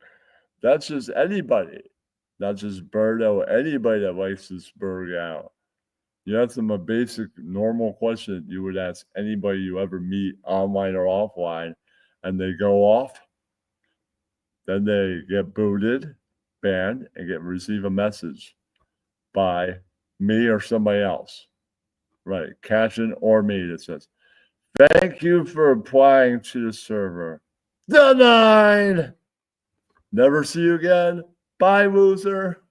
That's just anybody. Not just Birdo. Anybody that likes to spurg out. You ask them a basic, normal question you would ask anybody you ever meet online or offline, and they go off. Then they get booted, banned, and receive a message by me or somebody else. Right, Cashin or me that says, "Thank you for applying to the server. Denied. Never see you again. Bye, loser."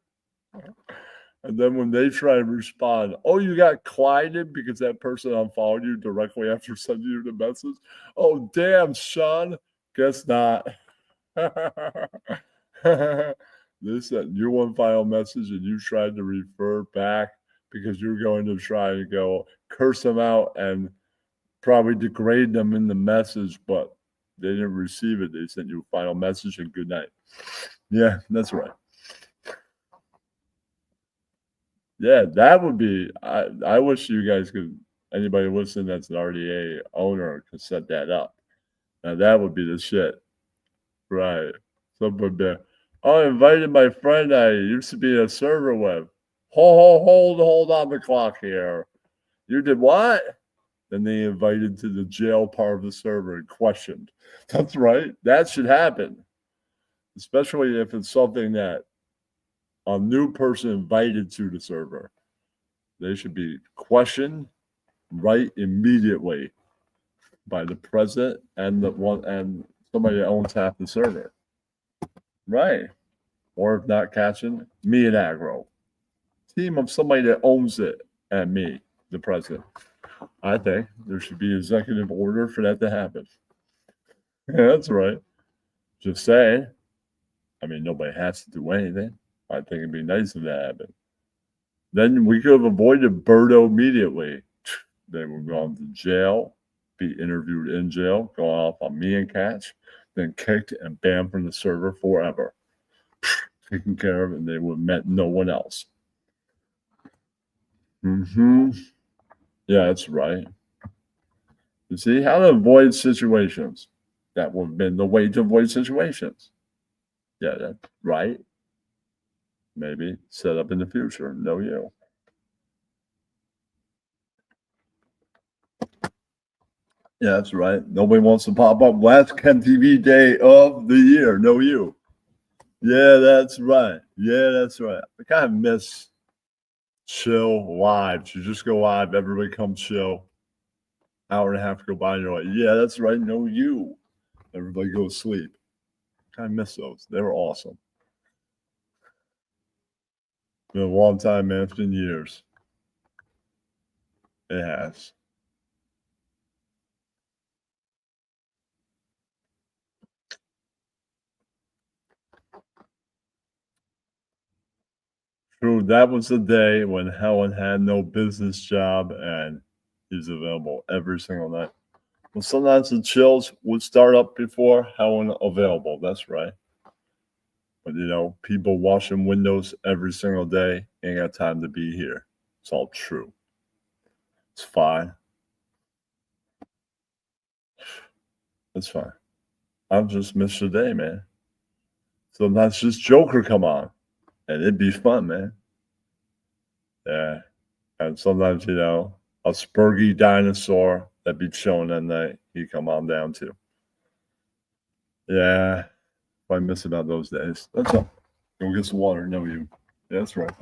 And then when they try to respond, "Oh, you got cliented because that person unfollowed you directly after sending you the message." Oh, damn, Shun. Guess not. This your one final message, and you tried to refer back because you're going to try to go curse them out and probably degrade them in the message, but they didn't receive it. They sent you a final message and good night. Yeah, that's right. Yeah, that would be. I wish you guys could. Anybody listening that's an RDA owner could set that up. Now that would be the shit, right? Someone would be. Oh, I invited my friend I used to be a server with. Hold on the clock here. You did what? Then they invited to the jail part of the server and questioned. That's right. That should happen, especially if it's something that a new person invited to the server. They should be questioned right immediately by the president and the one and somebody that owns half the server. Right. Or if not catching, me and Agro. Team of somebody that owns it and me, the president. I think there should be an executive order for that to happen. Yeah, that's right. Just saying. I mean, nobody has to do anything. I think it'd be nice if that happened. Then we could have avoided Birdo immediately. They would go to jail, be interviewed in jail, go off on me and Catch, then kicked and banned from the server forever. Taken care of, and they would have met no one else. Mm-hmm. Yeah, that's right. You see, how to avoid situations. That would have been the way to avoid situations. Yeah, that's right. Maybe set up in the future. No, you. Yeah, that's right. Nobody wants to pop up last Ken TV day of the year. No, you. Yeah, that's right. Yeah, that's right. I kind of miss chill live. You just go live, everybody come chill. Hour and a half go by, and you're like, yeah, that's right. No, you. Everybody go to sleep. Kind of miss those. They were awesome. Been a long time, man. It's been years. It has. True, that was the day when Helen had no business job and he's available every single night. Well, sometimes the chills would start up before Helen available. That's right. But people washing windows every single day ain't got time to be here. It's all true. It's fine. It's fine. I've just missed a day, man. Sometimes just Joker come on, and it'd be fun, man. Yeah. And sometimes, a spurgy dinosaur that'd be chilling at night, he'd come on down too. Yeah. I miss about those days. That's all. Go get some water. No, you. Yeah, that's right.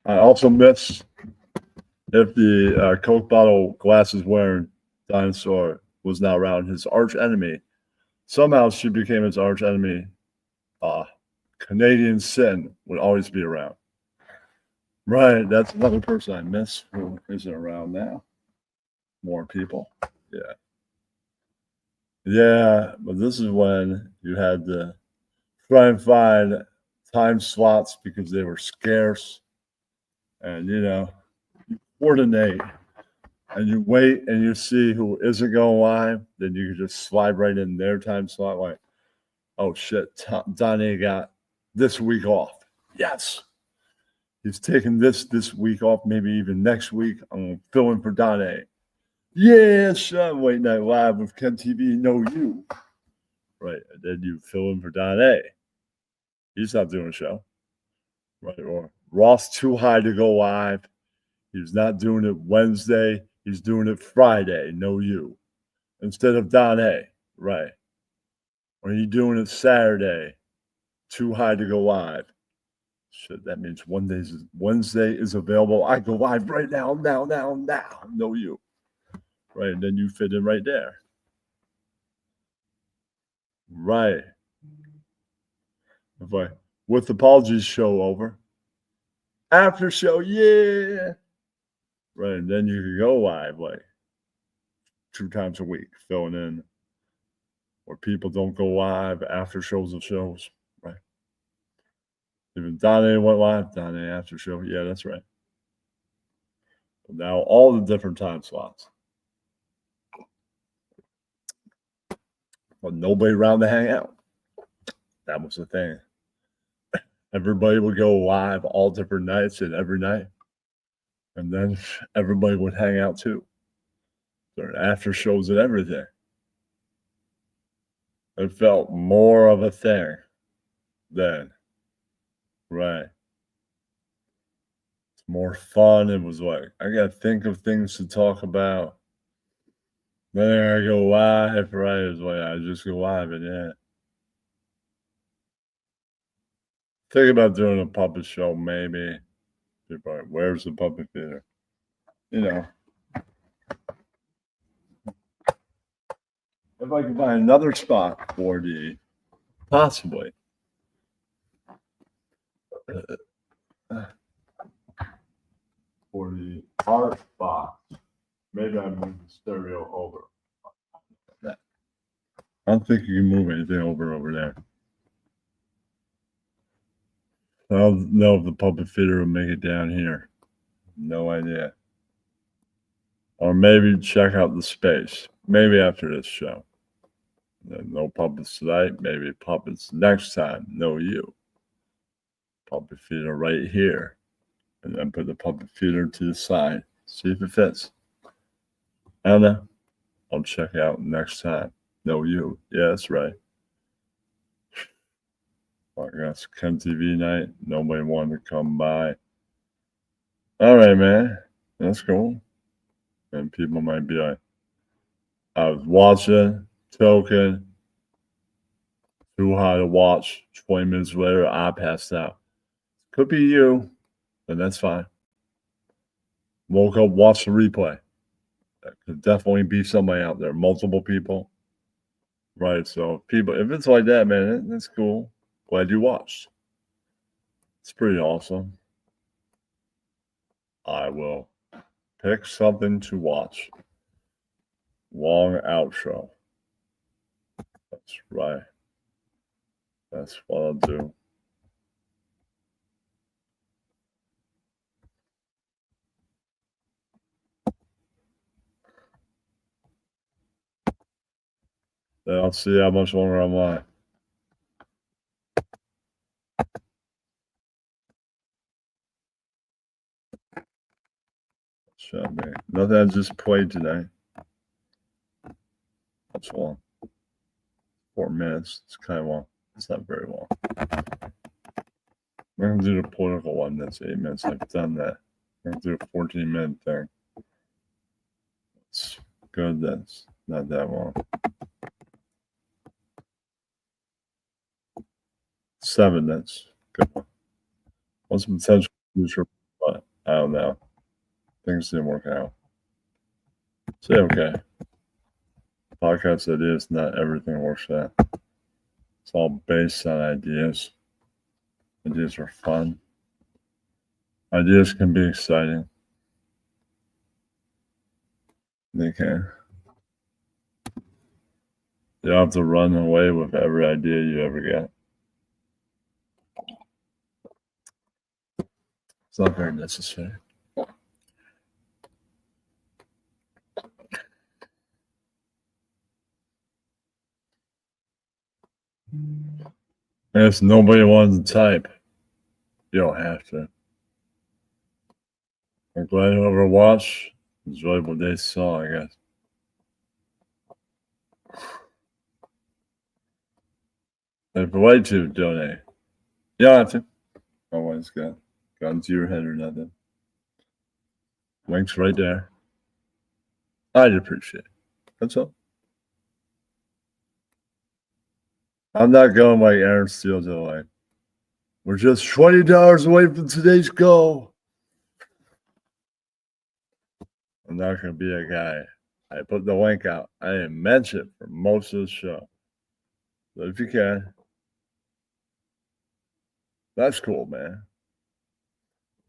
I also miss if the Coke bottle glasses wearing dinosaur was now around, his arch enemy. Somehow she became his arch enemy. Canadian Sin would always be around. Right, that's another person I miss who isn't around now. More people. Yeah. Yeah, but this is when you had to try and find time slots because they were scarce. And, you coordinate and you wait and you see who isn't going live. Then you can just slide right in their time slot. Like, oh shit, Donnie got this week off. Yes. He's taking this week off, maybe even next week. I'm going to fill in for Donnie. YEAH Shun, Late Night Live with Ken TV, Know You. Right, and then you fill in for Donnie. He's not doing a show. Right, or Ross Too High to Go Live. He's not doing it Wednesday. He's doing it Friday, Know You. Instead of Donnie. Right. Or you doing it Saturday, Too High to Go Live. Shit, that means Wednesday is available. I go live right now. Know You. Right, and then you fit in right there. Right. With apologies show over. After show, yeah. Right, and then you can go live like 2 times a week, filling in. Or people don't go live after shows of shows. Right. Even Donnie went live, Donnie after show. Yeah, that's right. But now all the different time slots. But nobody around to hang out. That was the thing. Everybody would go live all different nights and every night. And then everybody would hang out too. During after shows and everything. It felt more of a thing then. Right. It's more fun. It was like, I got to think of things to talk about. Then I go live, right? It's like I just go live and yeah. Think about doing a puppet show, maybe. People are like, where's the puppet theater? If I can find another spot for the possibly for the art box, maybe I move the stereo over. I don't think you can move anything over there. I don't know if the puppet theater will make it down here. No idea. Or maybe check out the space. Maybe after this show. No puppets tonight. Maybe puppets next time. Know You. Puppet theater right here. And then put the puppet theater to the side. See if it fits. I don't know. I'll check out next time. Know You. Yeah, that's right. I guess Ken TV night. Nobody wanted to come by. All right, man. That's cool. And people might be like, I was watching, token, too high to watch. 20 minutes later, I passed out. Could be you, then that's fine. Woke up, watched the replay. That could definitely be somebody out there, multiple people. Right, so people, if it's like that, man, that's cool. Glad you watched. It's pretty awesome. I will pick something to watch. Long outro. That's right. That's what I'll do. Then I'll see how much longer I'm live. Should be. Nothing I just played today. That's long. 4 minutes. It's kind of long. It's not very long. We're going to do the political one. That's 8 minutes. I've done that. We're going to do a 14-minute thing. It's good. That's not that long. 7 minutes. Good one. What's the potential future? But I don't know. Things didn't work out. So, okay. Podcast ideas, not everything works out. It's all based on ideas. Ideas are fun. Ideas can be exciting. They can. You don't have to run away with every idea you ever get. It's not very necessary. And if nobody wants to type, you don't have to. I'm glad whoever watched enjoyed what they saw, I guess. If you'd like to donate, you don't have to. Always got gun to your head or nothing. Link's right there. I'd appreciate it. That's all. I'm not going like Aaron Steele to like, we're just $20 away from today's goal. I'm not going to be a guy. I put the link out. I didn't mention it for most of the show. But if you can, that's cool, man.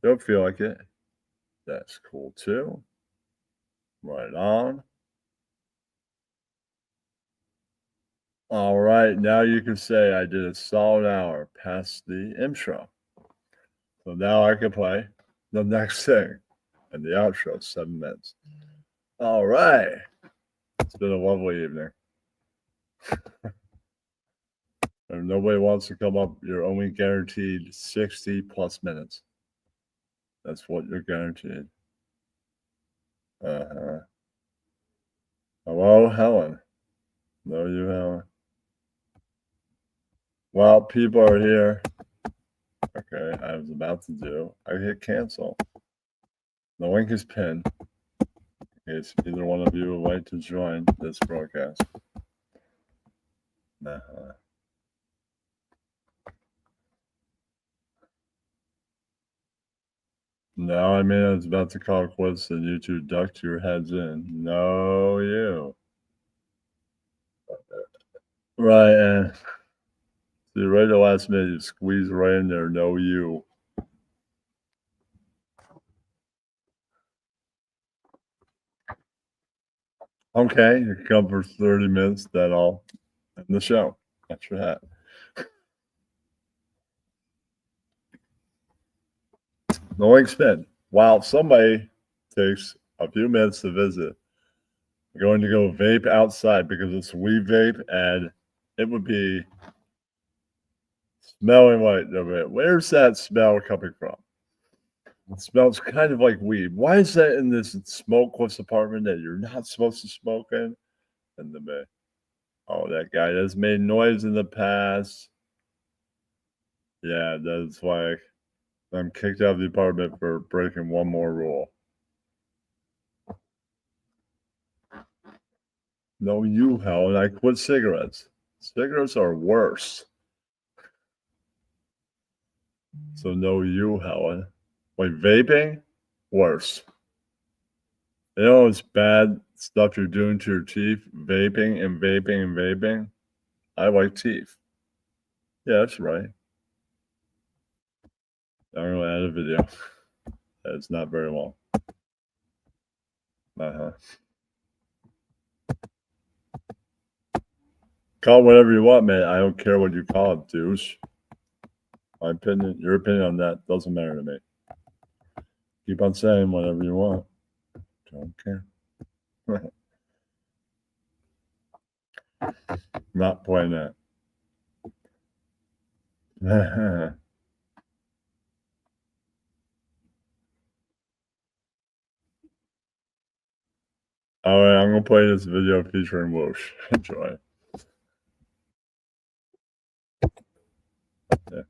Don't feel like it. That's cool too. Right on. All right, now you can say I did a solid hour past the intro. So now I can play the next thing and the outro, 7 minutes. All right. It's been a lovely evening. If nobody wants to come up, you're only guaranteed 60 plus minutes. That's what you're guaranteed. Hello, Helen. Hello, you, Helen. Well, people are here. Okay, I was about to do. I hit cancel. The link is pinned. In case either one of you would like to join this broadcast. No, I mean, I was about to call quits and you two ducked your heads in. No, you. Right, and see, right at the last minute, you squeeze right in there. No, you. Okay, you can come for 30 minutes, then I'll end the show. That's your hat. The link's pinned. While somebody takes a few minutes to visit, I'm going to go vape outside because it's weed vape and it would be smelling like, where's that smell coming from? It smells kind of like weed. Why is that in this smokeless apartment that you're not supposed to smoke in? And the bay. Oh, that guy has made noise in the past. Yeah, that's why I'm kicked out of the apartment for breaking one more rule. No, you, Helen. I quit cigarettes. Cigarettes are worse. So no, you, Helen. Like vaping, worse. You know it's bad stuff you're doing to your teeth? Vaping and vaping and vaping. I like teeth. Yeah, that's right. I'm going to add a video. It's not very long. Call it whatever you want, man. I don't care what you call it, douche. My opinion, your opinion on that doesn't matter to me. Keep on saying whatever you want. Don't care. Not playing that. All right, I'm going to play this video featuring Whoosh. Enjoy. Yeah.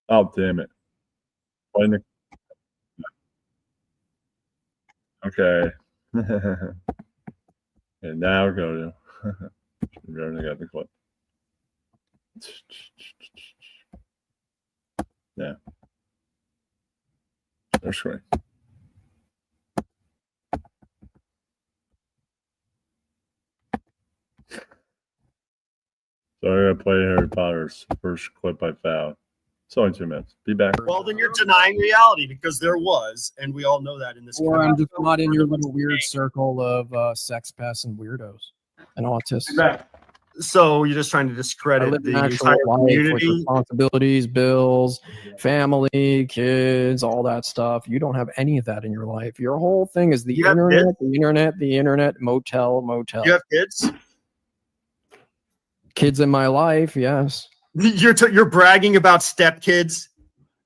Oh, damn it. Okay. And now go to. We already got the clip. Yeah. That's great. So I'm gonna play Harry Potter's first clip I found. It's only 2 minutes. Be back. Well, then you're denying reality because there was, and we all know that in this. Or I'm just not in your little weird circle of sex pests and weirdos and autists. Be back. So you're just trying to I discredit live the an actual entire life with community. responsibilities, bills, family, kids, all that stuff. You don't have any of that in your life. Your whole thing is the You have internet, motel. You have kids. Kids in my life, yes. You're bragging about stepkids.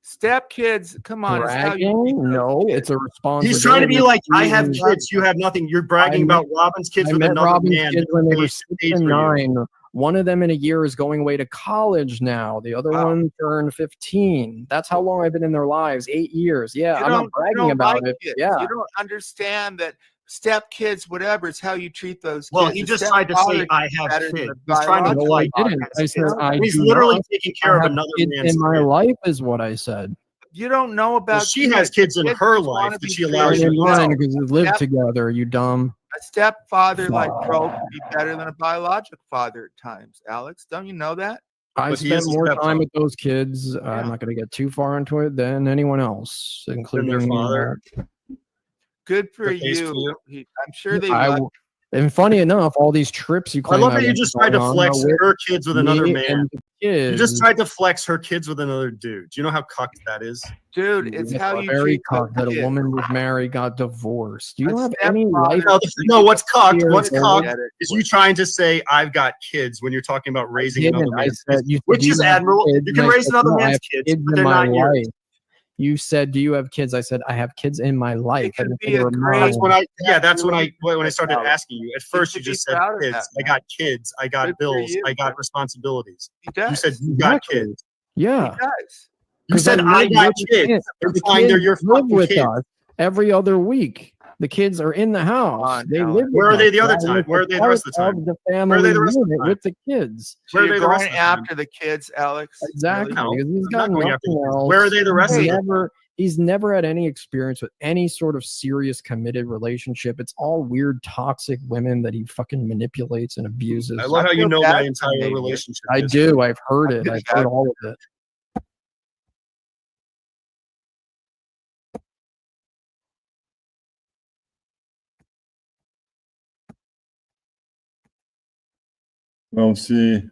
Stepkids, come on. It's how you Bragging? No, it's a responsibility. He's trying to be like, I have kids, you have nothing. You're bragging about Robin's kids I with met another Robin's man. kids when they were Age 6 and for you. 9. One of them in a year is going away to college now. The other one turned 15. That's how long I've been in their lives. 8 years. Yeah, You I'm not don't bragging about like it. kids. Yeah. You don't understand that stepkids, whatever, it's how you treat those kids. Well, he just tried to say, I have kids. He's trying to No, I like. didn't. I said I He's do literally not. taking care I of have another kids man's in my kid. life is what I said. You don't know about. Well, she has kids in her life that she allows In you to mine know. because we live together. You dumb. A stepfather like Bro could be better than a biologic father at times. Alex, don't you know that? I But he spent is a more time stepfather. with those kids. I'm not going to get too far into it than anyone else, including their father. Good for The case you. for you. I'm sure they I love. w- and funny enough, all these trips you I claim love that you went just tried to on flex with her kids with another me man. and the You just kids. tried to flex her kids with another dude. Do you know how cucked that is? Dude, it's how you very treat those cocked that a kids. woman was married, got divorced. You A don't have any stepfather- life. No, what's cocked? What's Fear, cocked Get it. is you trying to say I've got kids when you're talking about raising another Didn't. I man's said, kids, you said, which "Do you is have admirable. kids?" You And can I raise said, another "No, I man's have kids, but they're in my not yours. life." You said, "Do you have kids?" I said, "I have kids in my life." It I could didn't be say they a were great- mine. That's when I started Alex. asking you. At first, you should be just said proud of kids. that, I got kids. I got Good for bills. you. I got responsibilities. He does. You said you got Exactly. kids. Yeah. He does. You said I live got with the kids. The Implying they're kids your live fucking with kids. us every other week. The kids are in the house. on, They Alex. live with Where are us. they the other I time? was Where a are they the rest of the part time? The Where are family they the rest of the unit time? with the kids. So Where are you're they the rest going of the time? after the kids, Alex? Exactly. Really? Because he's I'm got not going after nothing the kids. else. Where are they the rest of He's them? He's never had any experience with any sort of serious committed relationship. It's all weird, toxic women that he fucking manipulates and abuses. I love how you feel know bad my for entire David. relationship. I history. do. I've heard it. feel I've bad heard all of it. Don't see an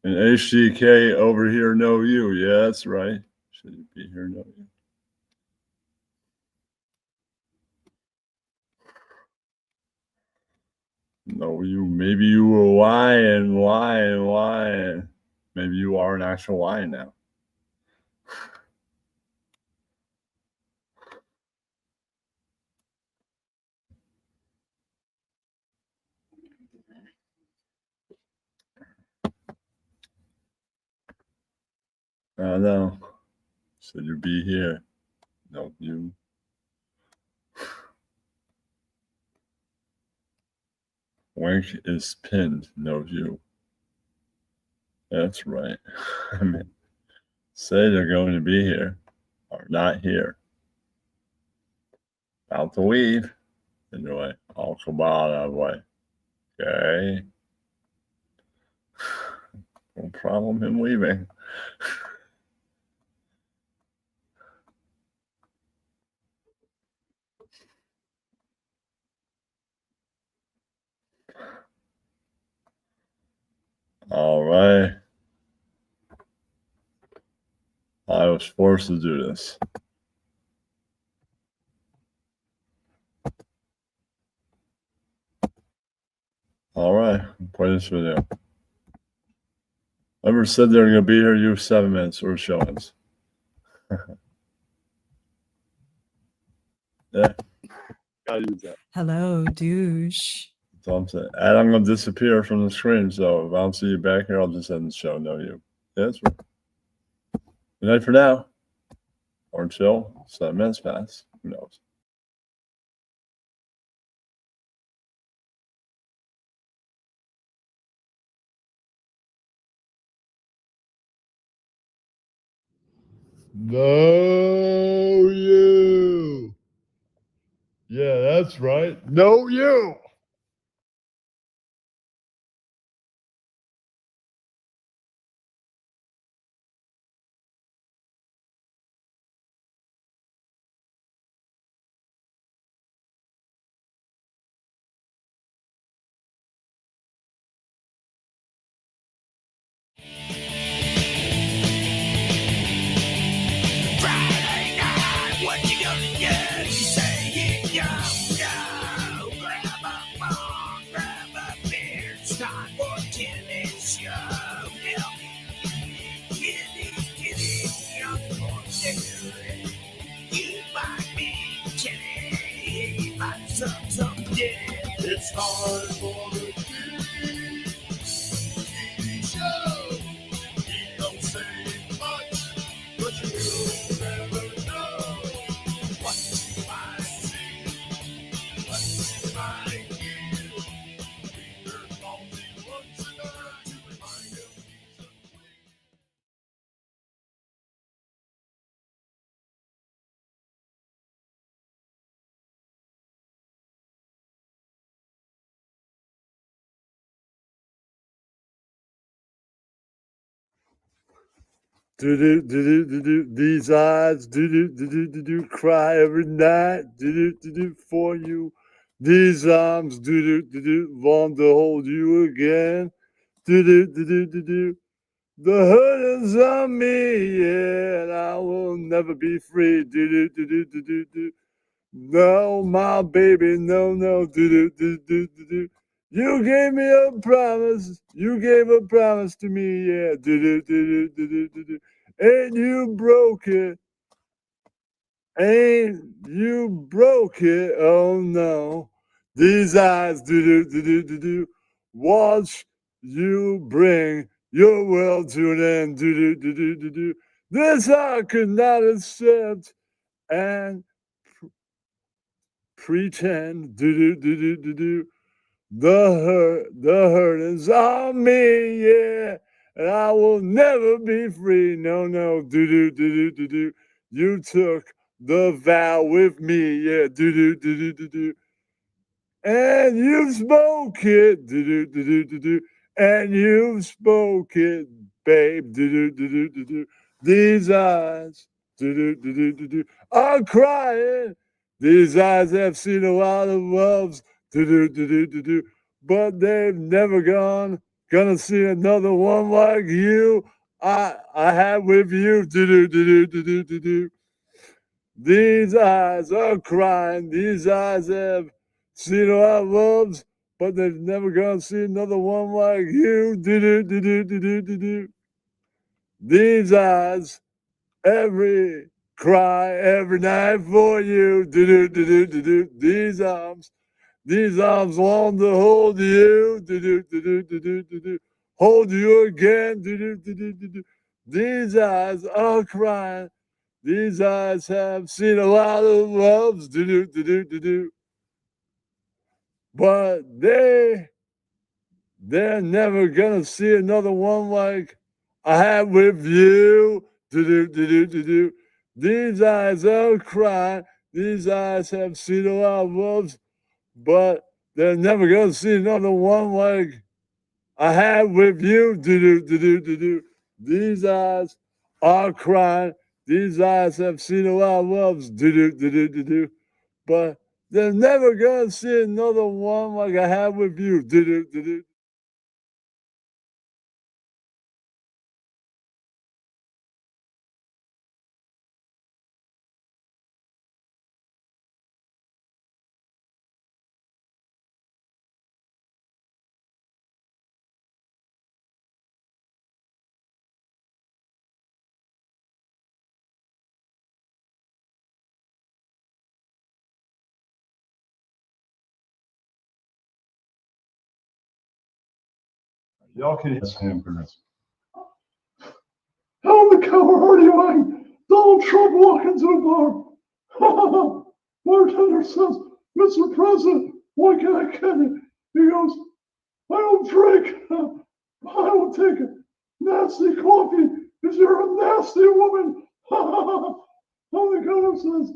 HDK over here, know you. Yeah, that's right. Should it be here, know you? No, you. Maybe you were lying. Maybe you are an actual lion now. I know. Said you'd be here. No, you. Wink is pinned. No, you. That's right. I mean, say they're going to be here. Are not here. About to leave. Anyway, I'll come out that way. Okay. No problem him leaving. All right. I was forced to do this. All right, play this video. Whoever said they're going to be here, you 7 minutes or show ends. Yeah, gotta use that. Hello, douche. That's all I'm saying. And I'm going to disappear from the screen, so if I don't see you back here, I'll just end the show. No, you. Yeah, that's right. Good night for now. Or until 7 minutes pass. Who knows? No, you. Yeah, that's right. No, you. Friday night, what you gonna get? Saying yo, yo. Grab a phone, grab a beer. It's time for Timmy's show. Help me, kitty, young boy, you might be Kenny, he might some dick. It's time for the kitty show. He don't say much, but you never know what you might see, what you might hear. Peter calls me once a night to remind him he's a queen. These eyes cry every night for you. These arms long to hold you again. The hurt is on me, yeah, and I will never be free. No, my baby, no. You gave me a promise. You gave a promise to me, yeah. And you broke it. Ain't you broke it? Oh no. These eyes watch you bring your world to an end. This I could not accept and pretend. The hurt is on me, yeah, and I will never be free. No. You took the vow with me, yeah. And you spoke it, and you spoke it, babe. These eyes, are crying. These eyes have seen a lot of loves, but they've never gonna see another one like you. I have with you. These eyes are crying. These eyes have seen a lot of loves, but they've never gonna see another one like you. These eyes cry every night for you. These arms long to hold you. Hold you again. These eyes are crying. These eyes have seen a lot of loves, but they're never gonna see another one like I have with you. These eyes are crying. These eyes have seen a lot of loves, but they're never gonna see another one like I have with you. These eyes are crying. These eyes have seen a lot of loves. But they're never gonna see another one like I have with you. Y'all can hit hamburgers. How in the cover are you wearing? Donald Trump walking into the bar. Bartender says, Mr. President, why can I get it? He goes, I don't drink. I don't take it. Nasty coffee because you're a nasty woman. Oh, the color says,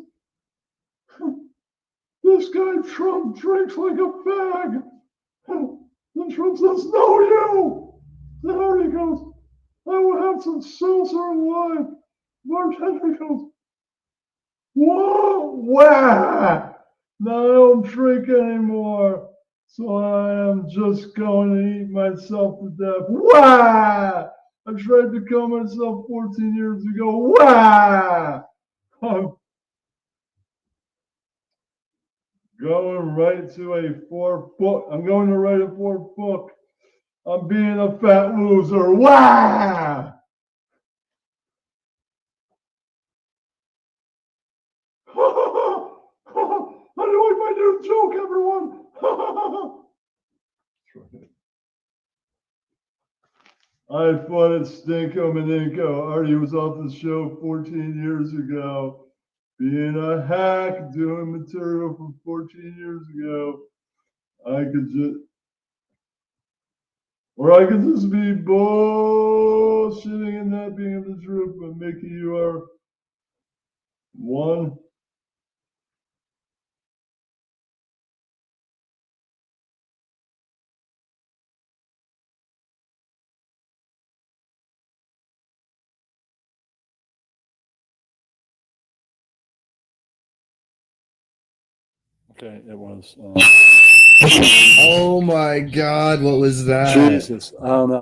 this guy Trump drinks like a fag. Then Trump says, no, you. Then Artie goes, I will have some seltzer and lime. Bartender goes, whoa, wow. Now I don't drink anymore. So I am just going to eat myself to death. Wow. I tried to kill myself 14 years ago. Wow. I'm going right to a 4th book. I'm going to write a 4th book. I'm being a fat loser. Wow. I like my new joke, everyone. I fought at Stinko Maninko. Artie was off the show 14 years ago. Being a hack, doing material from 14 years ago. I could just be bullshitting and not being the truth. But Mickey, you are one. Okay, it was. Oh my God! What was that? Jesus, I don't know.